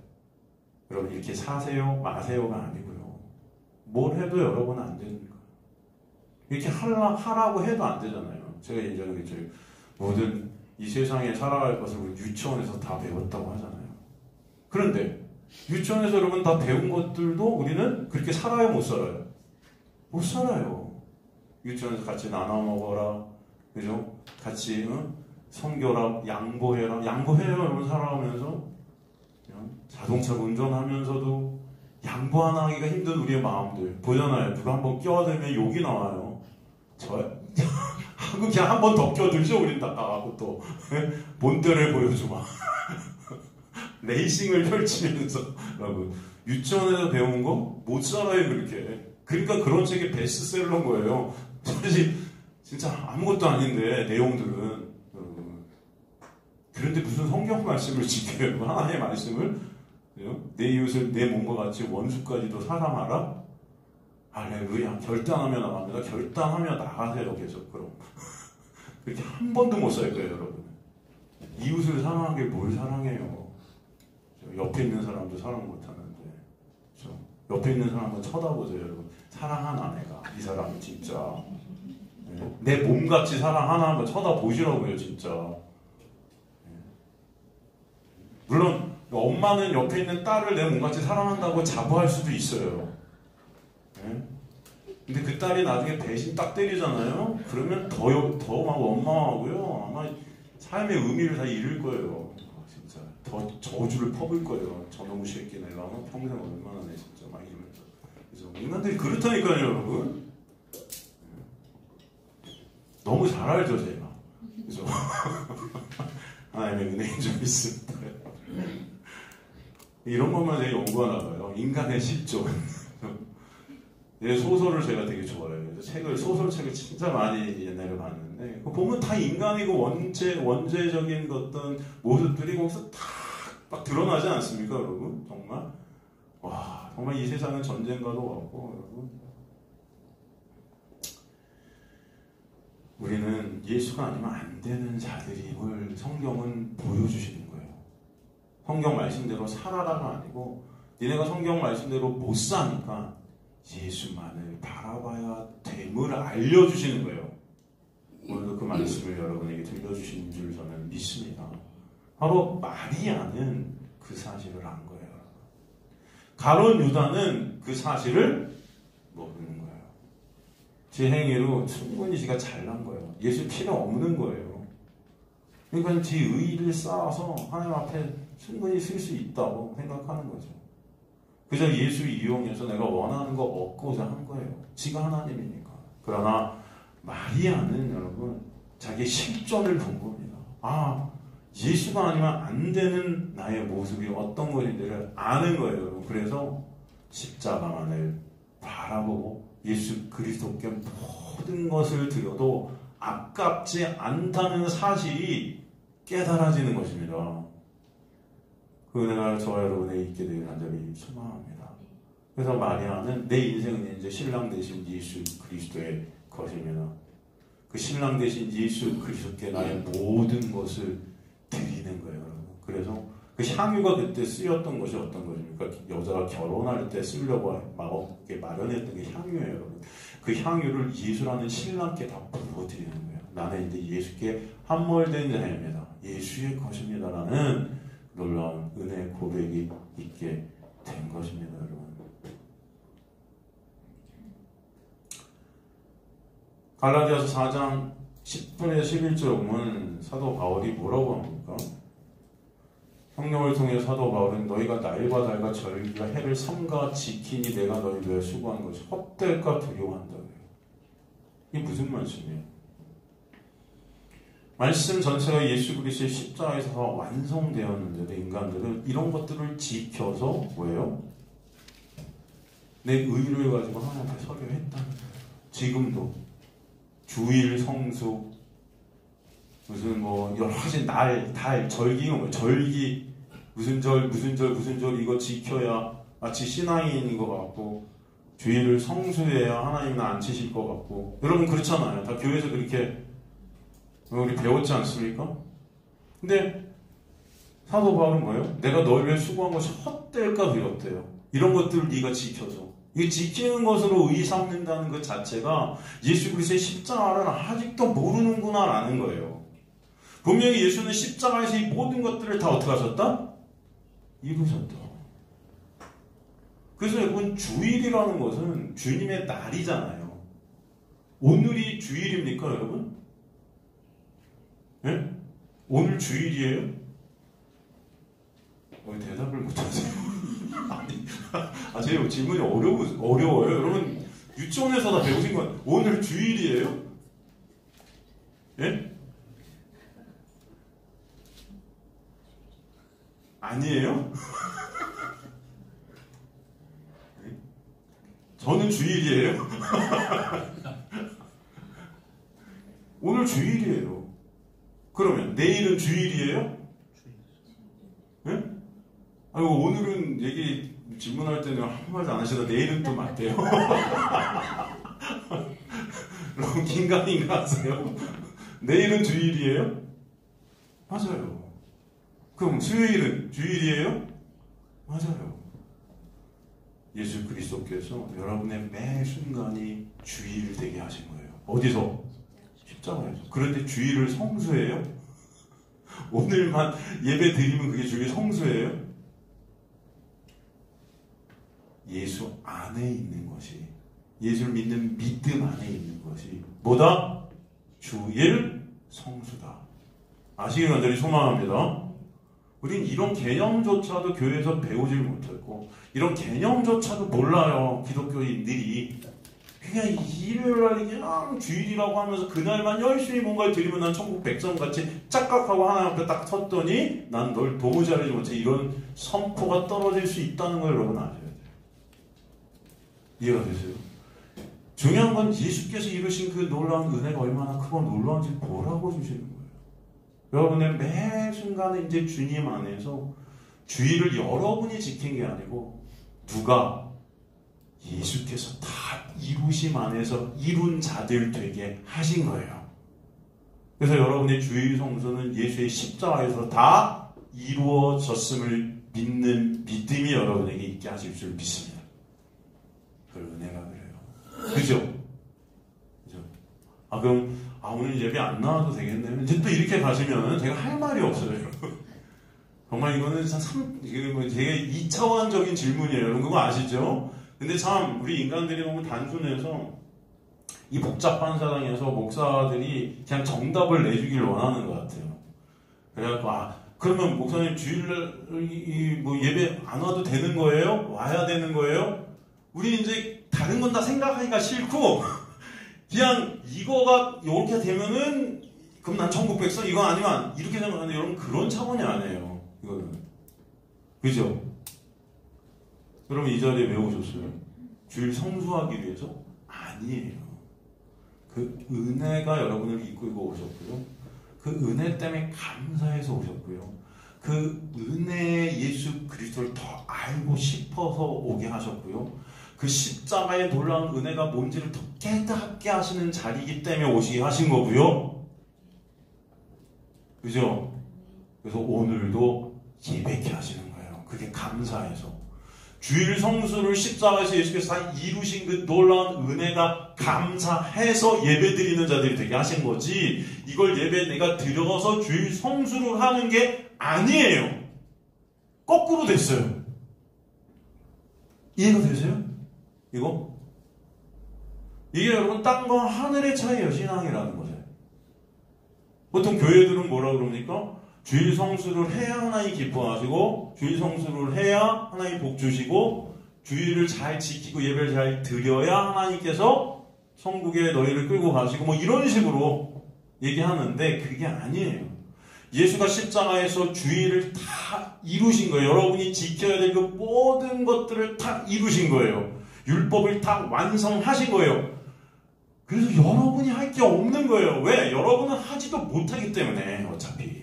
여러분, 이렇게 사세요 마세요가 아니고요. 뭘 해도 여러분은 안 되는 거예요. 이렇게 하라고 해도 안 되잖아요. 제가 예전에 그랬죠. 모든 이 세상에 살아갈 것을 우리 유치원에서 다 배웠다고 하잖아요. 그런데 유치원에서 여러분 다 배운 것들도 우리는 그렇게 살아요, 못 살아요? 못 살아요. 유치원에서 같이 나눠 먹어라, 그죠? 같이 섬겨라, 양보해라. 양보해요, 여러분. 살아가면서 자동차 운전하면서도 양보 하나 하기가 힘든 우리의 마음들 보잖아요. 누가 한번 껴들면 욕이 나와요. 하고 그냥 한 번 더 껴들죠. 우린 다 가고 또 본때를 보여주마. 레이싱을 펼치면서 라고. 유치원에서 배운 거 못 살아요, 그렇게. 그러니까 그런 책이 베스트셀러인 거예요. 사실 진짜 아무것도 아닌데 내용들은 여러분. 그런데 무슨 성경 말씀을 지켜요? 하나님의 말씀을 내 이웃을 내 몸과 같이 원수까지도 사랑하라? 할렐루야. 결단하며 나갑니다. 결단하며 나가세요. 계속 그럼. 그렇게 한 번도 못 살 거예요, 여러분. 이웃을 사랑한 게 뭘 사랑해요? 옆에 있는 사람도 사랑 못 하는데. 그렇죠? 옆에 있는 사람 한번 쳐다보세요, 여러분. 사랑한 아내가. 이 사람이 진짜. 내 몸같이 사랑하나 한번 쳐다보시라고요, 진짜. 물론, 엄마는 옆에 있는 딸을 내 몸같이 사랑한다고 자부할 수도 있어요. 근데 그 딸이 나중에 배신 딱 때리잖아요? 그러면 더 막 원망하고요. 아마 삶의 의미를 다 잃을 거예요. 진짜. 더 저주를 퍼볼 거예요. 저놈의 새끼 내가 평생 얼마나 내 진짜 막 이러면서. 그래서 인간들이 그렇다니까요, 여러분. 너무 잘 알죠, 제가. 그래서 하나님의 은혜인 줄 믿습니다. 이런 것만 제가 연구하나 봐요. 인간의 실존. 소설을 제가 되게 좋아해요. 소설책을 진짜 많이 옛날에 봤는데, 보면 다 인간이고 원죄적인 어떤 모습들이 거기서 다 막 드러나지 않습니까, 여러분? 정말? 와, 정말 이 세상은 전쟁과도 같고, 여러분. 우리는 예수가 아니면 안 되는 자들임을 성경은 보여주시는 거예요. 성경 말씀대로 살아라가 아니고, 니네가 성경 말씀대로 못 사니까, 예수만을 바라봐야 됨을 알려주시는 거예요. 오늘도 그 말씀을 여러분에게 들려주시는 줄 저는 믿습니다. 바로 마리아는 그 사실을 안 거예요. 가룟 유다는 그 사실을 모르는 거예요. 제 행위로 충분히 지가 잘난 거예요. 예수 필요 없는 거예요. 그러니까 제 의의를 쌓아서 하나님 앞에 충분히 쓸 수 있다고 생각하는 거죠. 그저 예수 이용해서 내가 원하는 거 얻고자 한 거예요. 지가 하나님이니까. 그러나 마리아는 여러분 자기의 실존을 본 겁니다. 아, 예수가 아니면 안 되는 나의 모습이 어떤 것인지를 아는 거예요, 여러분. 그래서 십자가만을 바라보고 예수 그리스도께 모든 것을 드려도 아깝지 않다는 사실이 깨달아지는 것입니다. 그 은혜가 저와 여러분에게 있게 되기를 간절히 소망합니다. 그래서 마리아는 내 인생은 이제 신랑 대신 예수 그리스도의 것입니다. 그 신랑 대신 예수 그리스도께 나의 모든 것을 드리는 거예요, 여러분. 그래서 그 향유가 그때 쓰였던 것이 어떤 것입니까? 여자가 결혼할 때 쓰려고 마련했던 게 향유예요, 여러분. 그 향유를 예수라는 신랑께 다 부어드리는 거예요. 나는 이제 예수께 함몰된 자입니다. 예수의 것입니다라는 놀라운 은혜 고백이 있게 된 것입니다, 여러분. 갈라디아서 4장 10분에서 11절 보면 사도 바울이 뭐라고 합니까? 성령을 통해 사도 바울은 너희가 날과 달과 절기와 해를 삼가 지키니 내가 너희를 위해 수고한 것이 헛될까 두려워한다. 이게 무슨 말씀이에요? 말씀 전체가 예수 그리스도의 십자가에서 완성되었는데도 인간들은 이런 것들을 지켜서 뭐예요? 내 의를 가지고 하나님 앞에 서려 했다는 거예요. 지금도 주일, 성수, 무슨 뭐 여러 가지 날, 달, 절기가 뭐 절기, 무슨 절 이거 지켜야 마치 신앙인인 것 같고 주일을 성수해야 하나님은 안 치실 것 같고 여러분 그렇잖아요. 다 교회에서 그렇게 우리 배웠지 않습니까? 근데 사도 바울은 뭐예요? 내가 너를 위해 수고한 것이 헛될까 두렵대요. 이런 것들을 네가 지켜서 이 지키는 것으로 의 삼는다는 것 자체가 예수 그리스도의 십자가를 아직도 모르는구나라는 거예요. 분명히 예수는 십자가에서 이 모든 것들을 다 어떻게 하셨다? 이루셨다. 그래서 여러분 주일이라는 것은 주님의 날이잖아요. 오늘이 주일입니까, 여러분? 네? 오늘 주일이에요? 왜 대답을 못하세요? 아니, 제 질문이 어려워요. 여러분, 유치원에서 다 배우신 건 오늘 주일이에요? 예? 아니에요? 저는 주일이에요? 오늘 주일이에요. 그러면 내일은 주일이에요? 네? 아이고, 오늘은 얘기 질문할 때는 아무 말도 안 하시다 내일은 또 맞대요. 너무 긴가민가 하세요. 내일은 주일이에요? 맞아요. 그럼 수요일은 주일이에요? 맞아요. 예수 그리스도께서 여러분의 매 순간이 주일 되게 하신 거예요. 어디서? 십자가에서. 그런데 주일을 성수해요? 오늘만 예배 드리면 그게 주일 성수예요? 예수 안에 있는 것이, 예수를 믿는 믿음 안에 있는 것이 뭐다? 주일 성수다. 아시길 간절히 소망합니다. 우린 이런 개념조차도 교회에서 배우질 못했고 이런 개념조차도 몰라요. 기독교인들이 그냥 일요일날 그냥 주일이라고 하면서 그날만 열심히 뭔가를 드리면 난 천국 백성같이 짝각하고 하나님 앞에 딱 섰더니 난 널 도무지 알지 못해, 이런 선포가 떨어질 수 있다는 걸 여러분 아셔야 돼요. 이해가 되세요? 중요한 건 예수께서 이루신 그 놀라운 은혜가 얼마나 크고 놀라운지 보라고 주시는 거예요. 여러분의 매 순간에 이제 주님 안에서 주일을 여러분이 지킨 게 아니고 누가? 예수께서 다 이루심 안에서 이룬 자들 되게 하신 거예요. 그래서 여러분의 주일 성수는 예수의 십자가에서 다 이루어졌음을 믿는 믿음이 여러분에게 있게 하실 줄 믿습니다. 그 은혜가 그래요. 그죠? 그죠? 그럼 오늘 예배 안 나와도 되겠네요. 이제 또 이렇게 가시면 제가 할 말이 없어요. 정말 이거는 되게 2차원적인 질문이에요. 여러분 그거 아시죠? 근데 참 우리 인간들이 너무 단순해서 이 복잡한 세상에서 목사들이 그냥 정답을 내주길 원하는 것 같아요. 그래갖고 그러면 목사님 주일날 뭐 예배 안 와도 되는 거예요? 와야 되는 거예요? 우리 이제 다른 건 다 생각하기가 싫고 그냥 이거가 이렇게 되면은 그럼 난 천국 백성 이거 아니면 이렇게 생각하는데 여러분 그런 차원이 아니에요. 이거는 그죠? 여러분 이 자리에 왜 오셨어요? 주일 성수하기 위해서? 아니에요. 그 은혜가 여러분을 이끌고 오셨고요. 그 은혜 때문에 감사해서 오셨고요. 그 은혜의 예수 그리스도를 더 알고 싶어서 오게 하셨고요. 그 십자가의 놀라운 은혜가 뭔지를 더 깨닫게 하시는 자리이기 때문에 오시게 하신 거고요. 그죠? 그래서 오늘도 예배케 하시는 거예요. 그게 감사해서. 주일 성수를 십자가에서 예수께서 다 이루신 그 놀라운 은혜가 감사해서 예배 드리는 자들이 되게 하신 거지, 이걸 예배 내가 드려서 주일 성수를 하는 게 아니에요. 거꾸로 됐어요. 이해가 되세요? 이게 여러분 땅과 하늘의 차이예요. 신앙이라는 것에. 보통 교회들은 뭐라 그럽니까? 주일 성수를 해야 하나님 기뻐하시고, 주일 성수를 해야 하나님 복 주시고, 주일을 잘 지키고 예배를 잘 드려야 하나님께서 천국에 너희를 끌고 가시고, 뭐 이런 식으로 얘기하는데 그게 아니에요. 예수가 십자가에서 주일을 다 이루신 거예요. 여러분이 지켜야 될 그 모든 것들을 다 이루신 거예요. 율법을 다 완성하신 거예요. 그래서 여러분이 할 게 없는 거예요. 왜? 여러분은 하지도 못하기 때문에. 어차피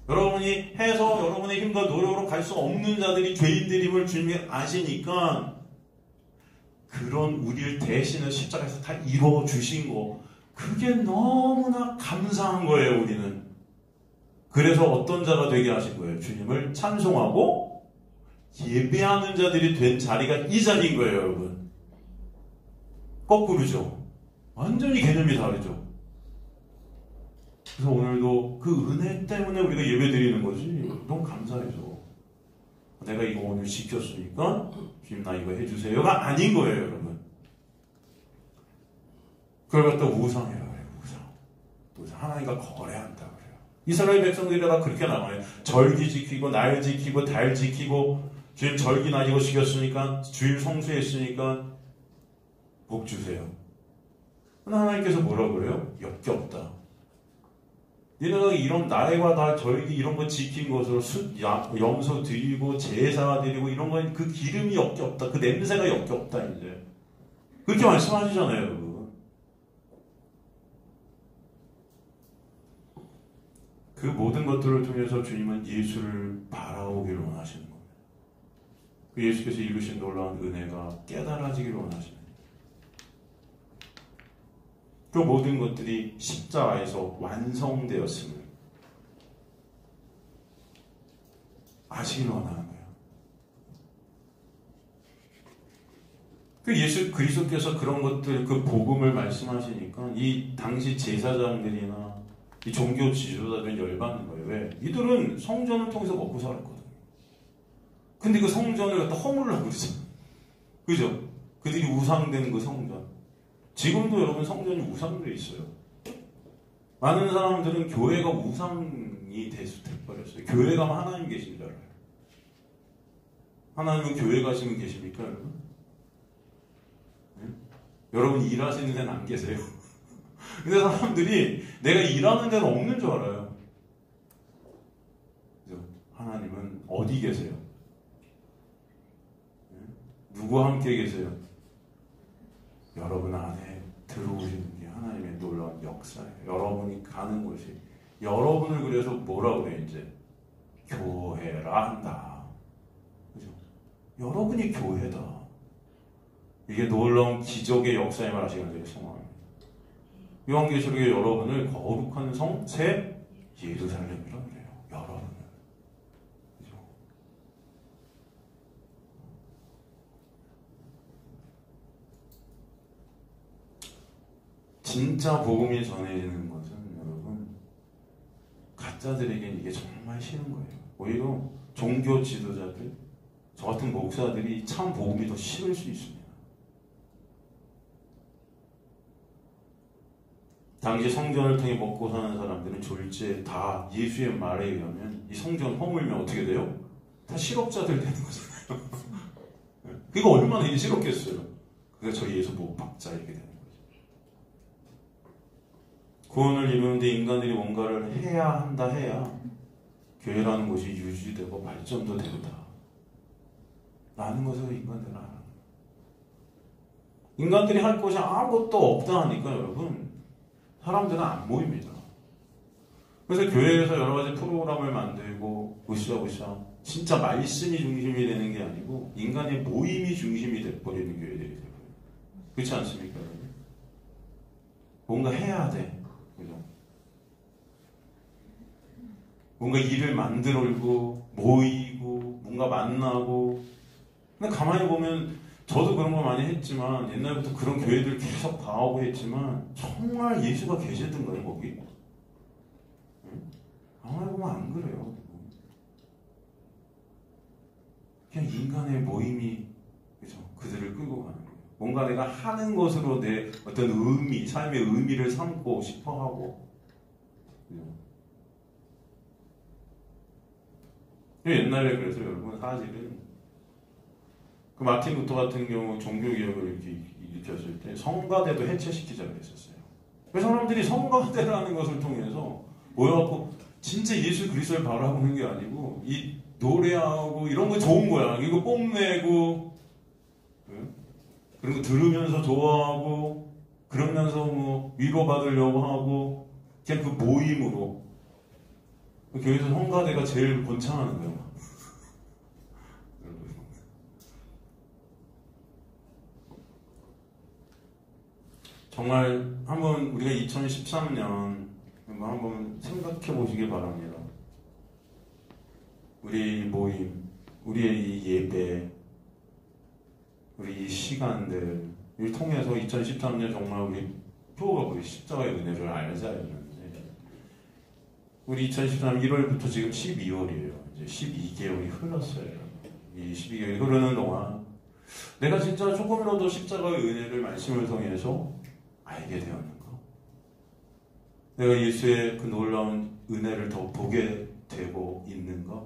여러분이 해서 여러분의 힘과 노력으로 갈 수 없는 자들이 죄인들임을 주님이 아시니까 그런 우리를 대신해 십자가에서 다 이루어 주신 거, 그게 너무나 감사한 거예요. 우리는. 그래서 어떤 자가 되게 하신 거예요? 주님을 찬송하고 예배하는 자들이 된 자리가 이 자리인 거예요. 여러분. 거꾸로죠. 완전히 개념이 다르죠. 그래서 오늘도 그 은혜 때문에 우리가 예배 드리는 거지. 너무 감사해서. 내가 이거 오늘 지켰으니까 주님 나 이거 해주세요가 아닌 거예요. 여러분. 그걸 갖다 우상이라고 해요. 우상. 하나님과 거래한다. 이스라엘 백성들이 다 그렇게 나와요. 절기 지키고 날 지키고 달 지키고 주님 절기 날 이거 지켰으니까 주일 성수했으니까 복 주세요. 하나님께서 뭐라고 그래요? 역겹다. 너희가 이런 날과 달 절기 이런 거 지킨 것으로 염소 드리고 제사 드리고 이런 건 그 기름이 역겹다. 그 냄새가 역겹다. 이제 그렇게 말씀하시잖아요. 여러분. 그 모든 것들을 통해서 주님은 예수를 바라보기를 원하시는 겁니다. 그 예수께서 이루신 놀라운 은혜가 깨달아지기를 원하시는 겁니다. 그 모든 것들이 십자가에서 완성되었음을 아시기를 원하는 거예요. 그 예수 그리스도께서 그런 것들, 그 복음을 말씀하시니까 이 당시 제사장들이나 이 종교 지도자들은 열받는 거예요. 왜? 이들은 성전을 통해서 먹고 살았거든요. 근데 그 성전을 갖다 허물라고 그러잖아요. 그죠? 그들이 우상된 그 성전. 지금도 여러분 성전이 우상되어 있어요. 많은 사람들은 교회가 우상이 돼버렸어요. 교회 가면 하나님 계신 줄 알아요. 하나님은 교회 가시면 계십니까, 여러분? 네? 여러분 일하시는 데는 안 계세요. 근데 사람들이 내가 일하는 데는 없는 줄 알아요. 그래서 하나님은 어디 계세요? 네? 누구와 함께 계세요? 여러분 안에 들어오시는 게 하나님의 놀라운 역사예요. 여러분이 가는 곳이. 여러분을 그래서 뭐라고 그래요, 이제? 교회라 한다. 그죠? 여러분이 교회다. 이게 놀라운 기적의 역사에 말하시는 거예요, 성화입니다. 요한계시록에 여러분을 거룩한 성, 새 예루살렘이라고 그래요. 여러분을. 그죠? 진짜 복음이 전해지는 것은 여러분 가짜들에게는 이게 정말 싫은 거예요. 오히려 종교 지도자들, 저 같은 목사들이 참 복음이 더 싫을 수 있습니다. 당시 성전을 통해 먹고 사는 사람들은 졸지에 다 예수의 말에 의하면 이 성전 허물면 어떻게 돼요? 다 실업자들 되는 거잖아요. 그거 얼마나 이게 싫었겠어요. 그래서 저 예수 못 박자 이렇게 되는 거죠. 구원을 이루는데 인간들이 뭔가를 해야 한다 해야 교회라는 곳이 유지되고 발전도 된다 라는 것을 인간들은 알아요. 인간들이 할 것이 아무것도 없다 하니까 여러분 사람들은 안 모입니다. 그래서 교회에서 여러 가지 프로그램을 만들고 으쌰으쌰 진짜 말씀이 중심이 되는 게 아니고 인간의 모임이 중심이 돼버리는 교회들이 되고요. 그렇지 않습니까? 뭔가 해야 돼. 그죠? 뭔가 일을 만들고 모이고 뭔가 만나고. 근데 가만히 보면 저도 그런 거 많이 했지만 옛날부터 그런 교회들 계속 봐오고 했지만 정말 예수가 계시던가요 거기? 가만히 보면 안 그래요. 그냥 인간의 모임이 그죠? 그들을 끌고 가는 거예요. 뭔가 내가 하는 것으로 내 어떤 의미, 삶의 의미를 삼고 싶어하고. 그죠? 옛날에 그래서 여러분 사실은 그 마틴 루터 같은 경우 종교개혁을 이렇게 일으켰을 때 성가대도 해체시키자고 했었어요. 그 사람들이 성가대라는 것을 통해서 모여갖고 진짜 예수 그리스도를 바라보는 게 아니고 이 노래하고 이런 거 좋은 거야. 이거 뽐내고 그런 거 들으면서 좋아하고 그러면서 뭐 위로받으려고 하고 그냥 그 모임으로 교회에서 성가대가 제일 번창하는 거예요. 정말 한번 우리가 2013년 한번 생각해 보시기 바랍니다. 우리 모임, 우리의 이 예배, 우리 이 시간들을 통해서 2013년 정말 우리 표가 우리 십자가의 은혜를 알자 했는데 우리 2013년 1월부터 지금 12월이에요. 이제 12개월이 흘렀어요. 이 12개월이 흐르는 동안 내가 진짜 조금이라도 십자가의 은혜를 말씀을 통해서 알게 되었는가? 내가 예수의 그 놀라운 은혜를 더 보게 되고 있는가?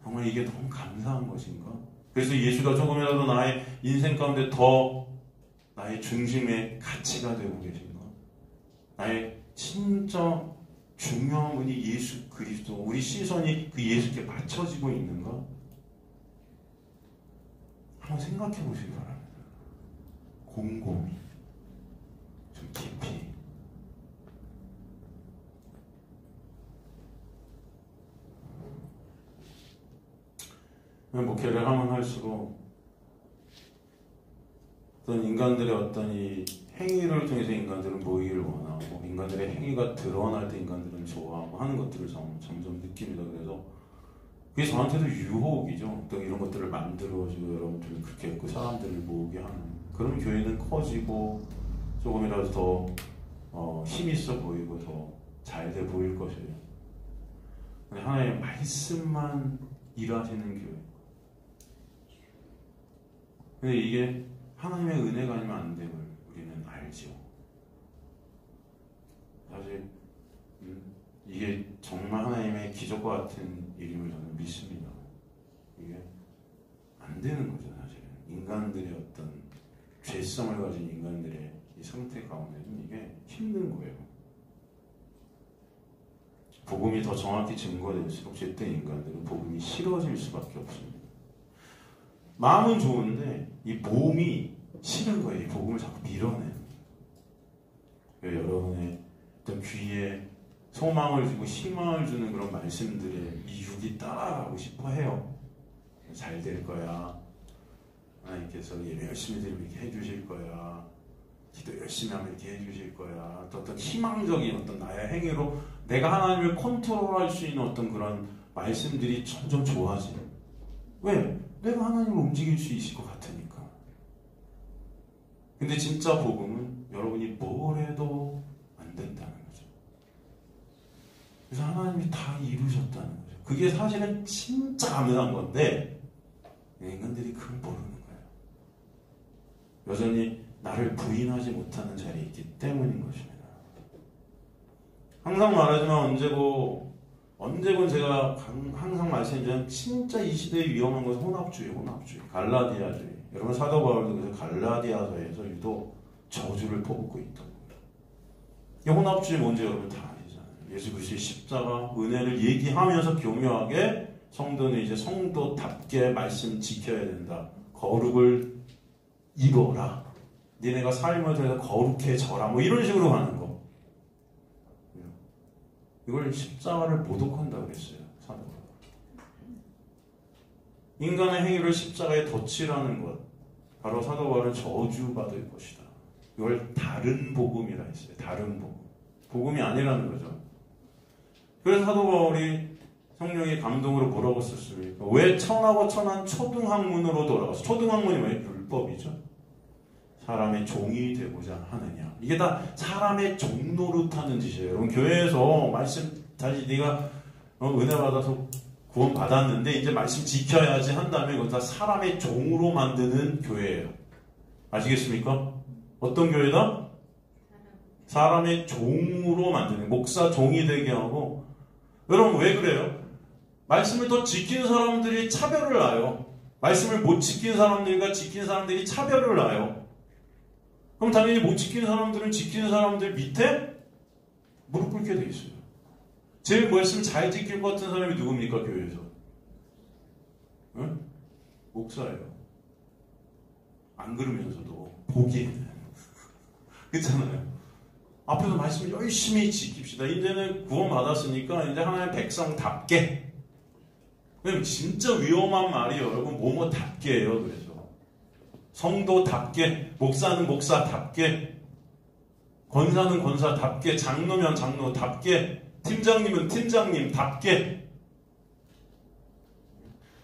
정말 이게 너무 감사한 것인가? 그래서 예수가 조금이라도 나의 인생 가운데 더 나의 중심의 가치가 되고 계신가? 나의 진짜 중요한 분이 예수 그리스도, 우리 시선이 그 예수께 맞춰지고 있는가? 한번 생각해 보시기 바랍니다. 곰곰이 좀 깊이 목회를 하면 할수록 어떤 인간들의 어떤 이 행위를 통해서 인간들은 모이기를 원하고 인간들의 행위가 드러날 때 인간들은 좋아하고 하는 것들을 점점 느낍니다. 그래서 그게 저한테도 유혹이죠. 또 이런 것들을 만들어주고 여러분들을 그렇게 했고 사람들을 모으게 하는 그런 교회는 커지고 조금이라도 더 힘 있어 보이고 더 잘 돼 보일 것이에요. 하나님의 말씀만 일하시는 교회. 근데 이게 하나님의 은혜가 아니면 안 됨을 우리는 알죠. 사실 이게 정말 하나님의 기적과 같은 일임을 저는 믿습니다. 이게 안 되는 거죠, 사실은. 인간들의 어떤 죄성을 가진 인간들의 이 상태 가운데는 이게 힘든 거예요. 복음이 더 정확히 증거될수록 죄된 인간들은 복음이 싫어질 수밖에 없습니다. 마음은 좋은데 이 몸이 싫은 거예요. 이 복음을 자꾸 밀어내는. 여러분의 어떤 귀에 소망을 주고 희망을 주는 그런 말씀들에 이 육이 따라가고 싶어 해요. 잘 될 거야. 하나님께서 예배 열심히 드리면 이렇게 해주실 거야. 기도 열심히 하면 이렇게 해주실 거야. 또 어떤 희망적인 어떤 나의 행위로 내가 하나님을 컨트롤할 수 있는 어떤 그런 말씀들이 점점 좋아져요. 왜? 내가 하나님을 움직일 수 있을 것 같으니까. 근데 진짜 복음은 여러분이 뭘 해도 안 된다는 거죠. 그래서 하나님이 다 이루셨다는 거죠. 그게 사실은 진짜 가능한 건데 인간들이 그걸 모르는 거예요. 여전히 나를 부인하지 못하는 자리에 있기 때문인 것입니다. 항상 말하지만 언제고 제가 항상 말씀드리면 진짜 이 시대의 위험한 것은 혼합주의, 갈라디아주의. 여러분 사도 바울도 그래서 갈라디아서에서 유독 저주를 퍼붓고 있다고. 이 혼합주의 뭔지 여러분 다 아시잖아요. 예수 그리스도의 십자가, 은혜를 얘기하면서 교묘하게 성도는 이제 성도답게 말씀 지켜야 된다. 거룩을 입어라. 니네가 삶을 통해서 거룩해져라. 뭐 이런 식으로 가는 거. 이걸 십자가를 모독한다고 그랬어요. 사도가. 인간의 행위를 십자가에 덧치라는 것. 바로 사도 바울은 저주받을 것이다. 이걸 다른 복음이라 했어요. 다른 복음. 복음이 아니라는 거죠. 그래서 사도 바울이 성령의 감동으로 뭐라고 썼습니까? 왜 천하고 천한 초등학문으로 돌아가서 초등학문이 왜 율법이죠? 사람의 종이 되고자 하느냐. 이게 다 사람의 종 노릇하는 짓이에요. 여러분 교회에서 말씀 다시 네가 은혜 받아서 구원 받았는데 이제 말씀 지켜야지 한 다음에 이건 다 사람의 종으로 만드는 교회예요. 아시겠습니까? 어떤 교회다? 사람의 종으로 만드는 목사 종이 되게 하고. 여러분 왜 그래요? 말씀을 더 지키는 사람들이 차별을 놔요. 말씀을 못 지키는 사람들과 지키는 사람들이 차별을 놔요. 그럼 당연히 못 지키는 사람들은 지키는 사람들 밑에 무릎 꿇게 돼 있어요. 제일 말씀 잘 지킬 것 같은 사람이 누굽니까? 교회에서. 응? 목사예요. 안 그러면서도 보기에는. 그렇잖아요. 앞에서 말씀을 열심히 지킵시다. 이제는 구원 받았으니까 이제 하나님의 백성답게. 왜냐면 진짜 위험한 말이 여러분 뭐뭐답게예요. 그래서 성도답게, 목사는 목사답게, 권사는 권사답게, 장로면 장로답게, 팀장님은 팀장님답게.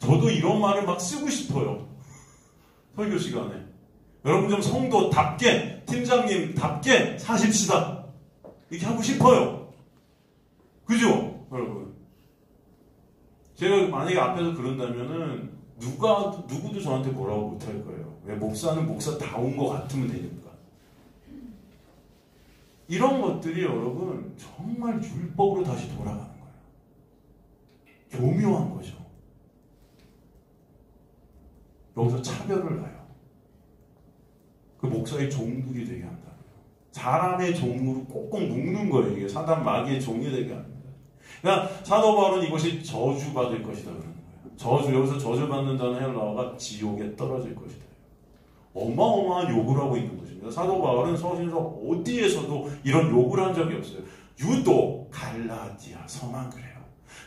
저도 이런 말을 막 쓰고 싶어요. 설교 시간에. 여러분 좀 성도답게, 팀장님답게 사십시다. 이렇게 하고 싶어요. 그죠? 여러분. 제가 만약에 앞에서 그런다면은 누구도 저한테 뭐라고 못할 거예요. 왜 목사는 목사다운 것 같으면 되니까. 이런 것들이 여러분 정말 율법으로 다시 돌아가는 거예요. 교묘한 거죠. 여기서 차별을 놔요. 그 목사의 종들이 되게 한다고요. 사람의 종으로 꼭꼭 묶는 거예요. 이게 사단 마귀의 종이 되게 합니다. 그러니까 사도 바울은 이것이 저주받을 것이다 그러는 거예요. 여기서 저주받는다는 헬라어가 지옥에 떨어질 것이다. 어마어마한 욕을 하고 있는 것입니다. 사도 바울은 서신서 어디에서도 이런 욕을 한 적이 없어요. 유독 갈라디아서만 그래요.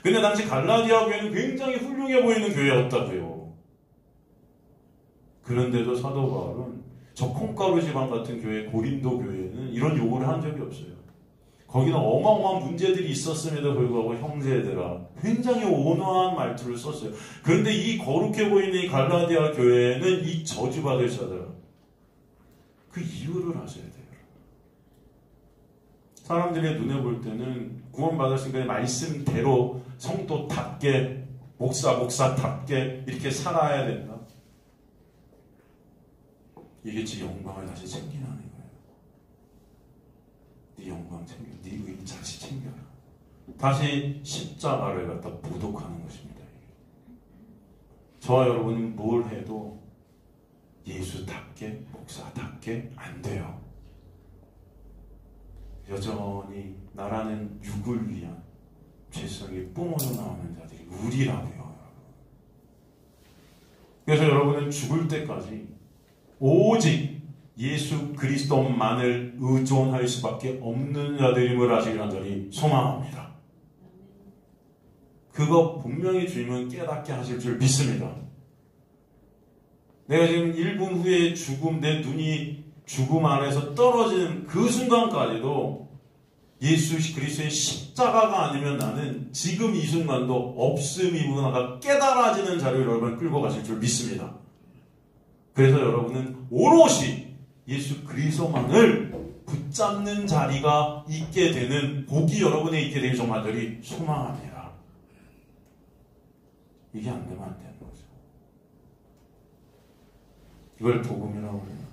근데 당시 갈라디아 교회는 굉장히 훌륭해 보이는 교회였다고요. 그런데도 사도 바울은 저 콩가루 지방 같은 교회, 고린도 교회는 이런 요구를 한 적이 없어요. 거기는 어마어마한 문제들이 있었음에도 불구하고 형제들아, 굉장히 온화한 말투를 썼어요. 그런데 이 거룩해 보이는 이 갈라디아 교회는 이 저주받을 자들아, 그 이유를 아셔야 돼요. 사람들의 눈에 볼 때는 구원받았으니까 말씀대로 성도답게 목사답게 이렇게 살아야 된다. 이게 지 영광을 다시 챙기라는 거예요. 네 영광 챙겨, 네 의인 다시 챙겨라. 다시 십자가를 갖다 보독하는 것입니다. 저와 여러분이 뭘 해도 예수답게 목사답게 안 돼요. 여전히 나라는 육을 위한 죄성이 뿜어져 나오는 자들이 우리라고요. 그래서 여러분은 죽을 때까지 오직 예수 그리스도만을 의존할 수밖에 없는 자들임을 아시길 간절히 소망합니다. 그거 분명히 주님은 깨닫게 하실 줄 믿습니다. 내가 지금 1분 후에 죽음, 내 눈이 죽음 안에서 떨어지는 그 순간까지도 예수 그리스도의 십자가가 아니면 나는 지금 이 순간도 없음이구나가 깨달아지는 자를 여러분 끌고 가실 줄 믿습니다. 그래서 여러분은 오롯이 예수 그리스도만을 붙잡는 자리가 있게 되는 복이 여러분에 있게 되길 정말들이 소망합니다. 이게 안 되면 안 되는 거죠. 이걸 복음이라고 해요.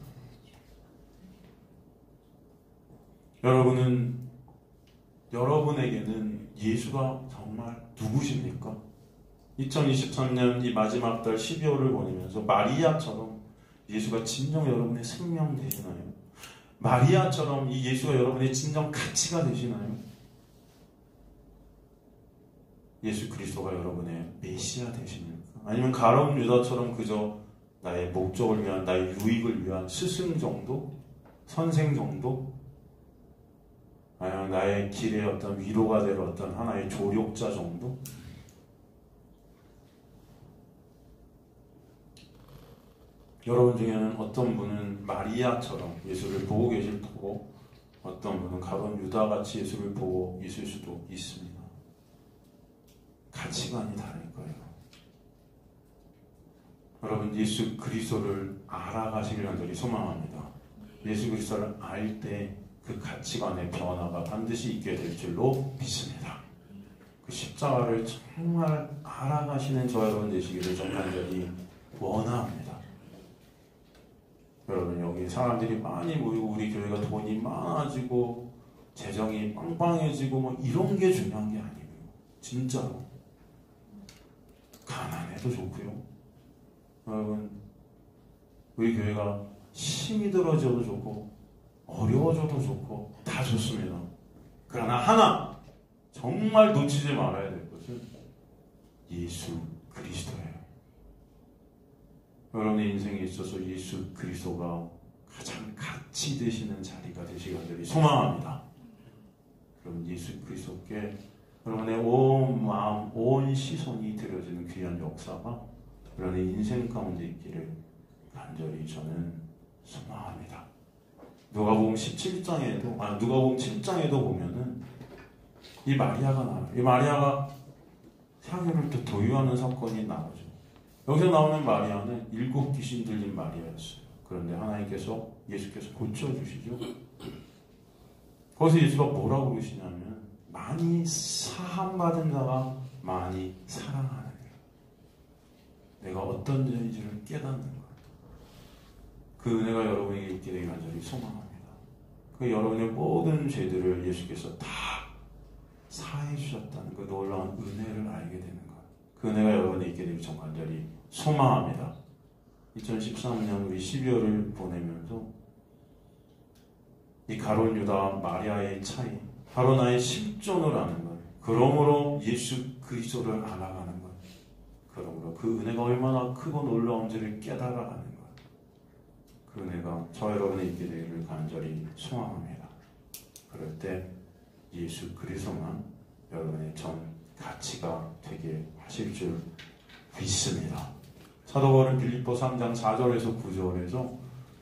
여러분에게는 예수가 정말 누구십니까? 2023년 이 마지막 달 12월을 보내면서 마리아처럼 예수가 진정 여러분의 생명 되시나요? 마리아처럼 이 예수가 여러분의 진정 가치가 되시나요? 예수 그리스도가 여러분의 메시아 되십니까? 아니면 가룟 유다처럼 그저 나의 목적을 위한, 나의 유익을 위한 스승 정도? 선생 정도? 아니면 나의 길에 어떤 위로가 될 어떤 하나의 조력자 정도? 여러분 중에는 어떤 분은 마리아처럼 예수를 보고 계실 테고 어떤 분은 가룟 유다같이 예수를 보고 있을 수도 있습니다. 가치관이 다를 거예요. 여러분 예수 그리스도를 알아가시길 간절히 소망합니다. 예수 그리스도를 알 때 그 가치관의 변화가 반드시 있게 될 줄로 믿습니다. 그 십자가를 정말 알아가시는 저 여러분 되시기를 좀 간절히 원합니다. 여러분 여기 사람들이 많이 모이고 우리 교회가 돈이 많아지고 재정이 빵빵해지고 뭐 이런 게 중요한 게 아니에요. 진짜로 가난해도 좋고요. 여러분 우리 교회가 힘이 들어져도 좋고 어려워져도 좋고 다 좋습니다. 그러나 하나 정말 놓치지 말아야 될 것은 예수 그리스도예요. 여러분의 인생에 있어서 예수 그리스도가 가장 가치 되시는 자리가 되시길 간절히 소망합니다. 여러분 예수 그리스도께 여러분의 온 마음, 온 시선이 들여지는 귀한 역사가 여러분의 인생 가운데 있기를 간절히 저는 소망합니다. 누가복음 17장에도 누가복음 7장에도 보면은 이 마리아가 나와요. 이 마리아가 향유를 또 도유하는 사건이 나오죠. 여기서 나오는 마리아는 7 귀신 들린 마리아였어요. 그런데 하나님께서 예수께서 고쳐주시죠. 거기서 예수가 뭐라고 그러시냐면 많이 사함받은 자가 많이 사랑하는 거예요. 내가 어떤 자인지를 깨닫는 거예요. 그 은혜가 여러분에게 있게 되길 간절히 소망합니다. 그 여러분의 모든 죄들을 예수께서 다 사해 주셨다는 그 놀라운 은혜를 알게 되는 것. 그 은혜가 여러분에게 있게 되길 간절히 소망합니다. 2013년 우리 12월을 보내면서 이 가룟 유다와 마리아의 차이, 바로 나의 실존을 아는 것. 그러므로 예수 그리스도를 알아가는 것. 그러므로 그 은혜가 얼마나 크고 놀라운지를 깨달아가는 것. 그 은혜가 저 여러분에 있게 되기를 간절히 소망합니다. 그럴 때 예수 그리스도만 여러분의 전 가치가 되게 하실 줄 믿습니다. 사도 바울은 빌립보 3장 4절에서 9절에서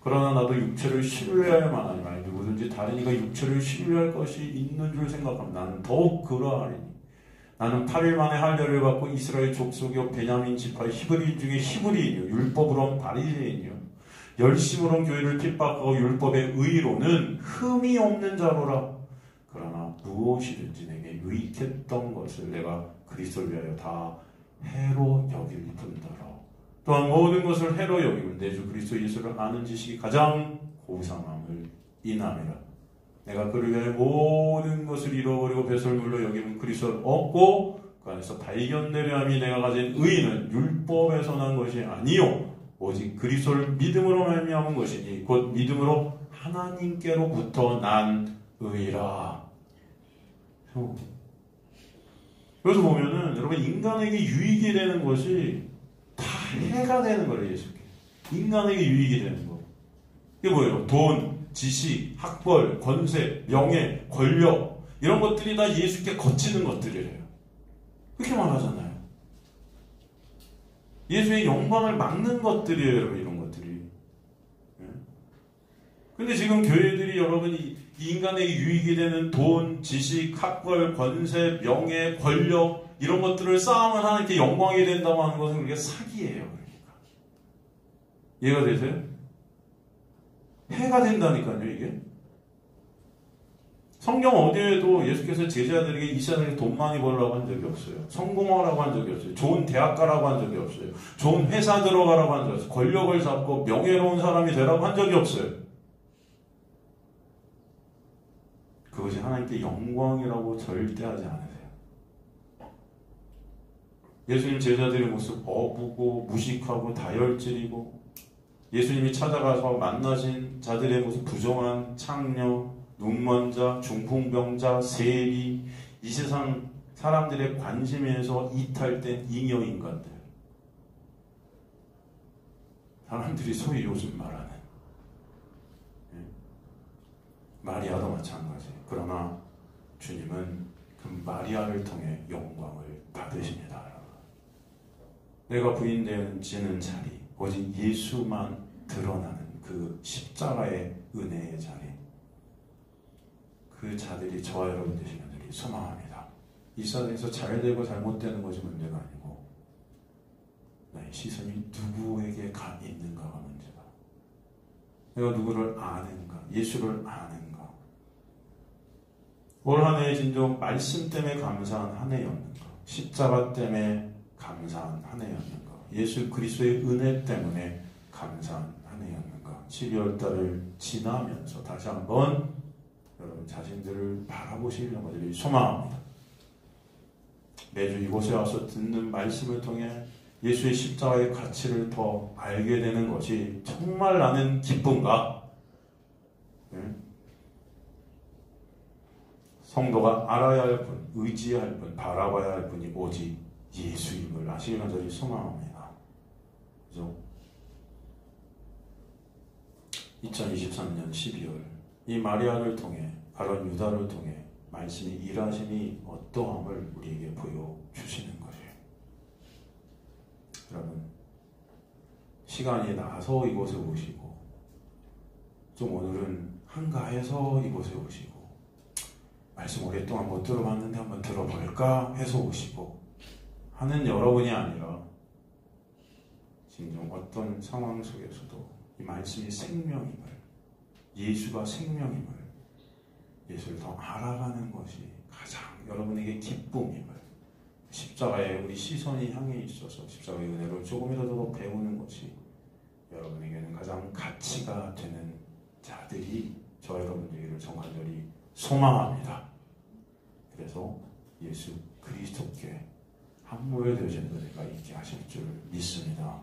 그러나 나도 육체를 신뢰할 만하니 아니 누구든지 다른 이가 육체를 신뢰할 것이 있는 줄 생각합니다. 나는 더욱 그러하리니 나는 8일 만에 할례를 받고 이스라엘 족속이요 베냐민 지파 히브리 중에 히브리인이요 율법으론 바리새인이요 열심으로 교회를 핍박하고 율법의 의로는 흠이 없는 자로라. 그러나 무엇이든지 내게 유익했던 것을 내가 그리스도를 위하여 다 해로 여길 뿐더러 또한 모든 것을 해로 여기면 내 주 그리스도 예수를 아는 지식이 가장 고상함을 인함이라. 내가 그를 위하여 모든 것을 잃어버리고 배설물로 여기면 그리스도를 얻고 그 안에서 발견되려 함이 내가 가진 의의는 율법에서 난 것이 아니요 오직 그리스도를 믿음으로 말미암은 것이니 곧 믿음으로 하나님께로부터 난 의라. 그래서 보면은 여러분 인간에게 유익이 되는 것이 다 해가 되는 거예요. 예수께 인간에게 유익이 되는 거 이게 뭐예요? 돈, 지식, 학벌, 권세, 명예, 권력 이런 것들이 다 예수께 거치는 것들이래요. 그렇게 말하잖아요. 예수의 영광을 막는 것들이에요. 여러분 이런 것들이. 근데 지금 교회들이 여러분이 이 인간에게 유익이 되는 돈, 지식, 학벌, 권세, 명예, 권력 이런 것들을 쌓으면 하나님께 영광이 된다고 하는 것은 그게 사기예요. 그러니까. 이해가 되세요? 해가 된다니까요, 이게. 성경 어디에도 예수께서 제자들에게 이 세상에 돈 많이 벌라고 한 적이 없어요. 성공하라고 한 적이 없어요. 좋은 대학 가라고 한 적이 없어요. 좋은 회사 들어가라고 한 적이 없어요. 권력을 잡고 명예로운 사람이 되라고 한 적이 없어요. 그것이 하나님께 영광이라고 절대 하지 않으세요. 예수님 제자들의 모습 어부고 무식하고 다혈질이고 예수님이 찾아가서 만나신 자들의 모습 부정한 창녀, 눈먼 자, 중풍병자, 세리 이 세상 사람들의 관심에서 이탈된 잉여인간들 사람들이 소위 요즘 말하는 마리아도 마찬가지. 그러나 주님은 그 마리아를 통해 영광을 받으십니다. 내가 부인되어지는 자리 오직 예수만 드러나는 그 십자가의 은혜의 자리 그 자들이 저와 여러분 되시기를 소망합니다. 이 세상에서 잘 되고 잘못되는 것이 문제가 아니고 나의 시선이 누구에게 있는가가 문제다. 내가 누구를 아는가 예수를 아는가 올 한 해의 진정 말씀 때문에 감사한 한 해였는가 십자가 때문에 감사한 한 해였는가 예수 그리스도의 은혜 때문에 감사한 한 해였는가 12월 달을 지나면서 다시 한번 여러분 자신들을 바라보시려는 것을 소망합니다. 매주 이곳에 와서 듣는 말씀을 통해 예수의 십자가의 가치를 더 알게 되는 것이 정말 나는 기쁜가? 성도가 알아야 할 분, 의지할 분, 바라봐야 할 분이 오직 예수임을 아시는 것을 소망합니다. 그래서 2023년 12월 이 마리아를 통해 바로 유다를 통해 말씀이 일하심이 어떠함을 우리에게 보여주시는 거예요. 여러분 시간이 나서 이곳에 오시고 좀 오늘은 한가해서 이곳에 오시고 말씀 오랫동안 못 들어봤는데 한번 들어볼까 해서 오시고 하는 여러분이 아니라 진정 어떤 상황 속에서도 이 말씀이 생명임을 예수가 생명임을 예수를 더 알아가는 것이 가장 여러분에게 기쁨임을 십자가에 우리 시선이 향해 있어서 십자가의 은혜를 조금이라도 더 배우는 것이 여러분에게는 가장 가치가 되는 자들이 저 여러분들에게를 정간절히 소망합니다. 그래서 예수 그리스도께 함몰되어지는 은혜가 있게 하실 줄 믿습니다.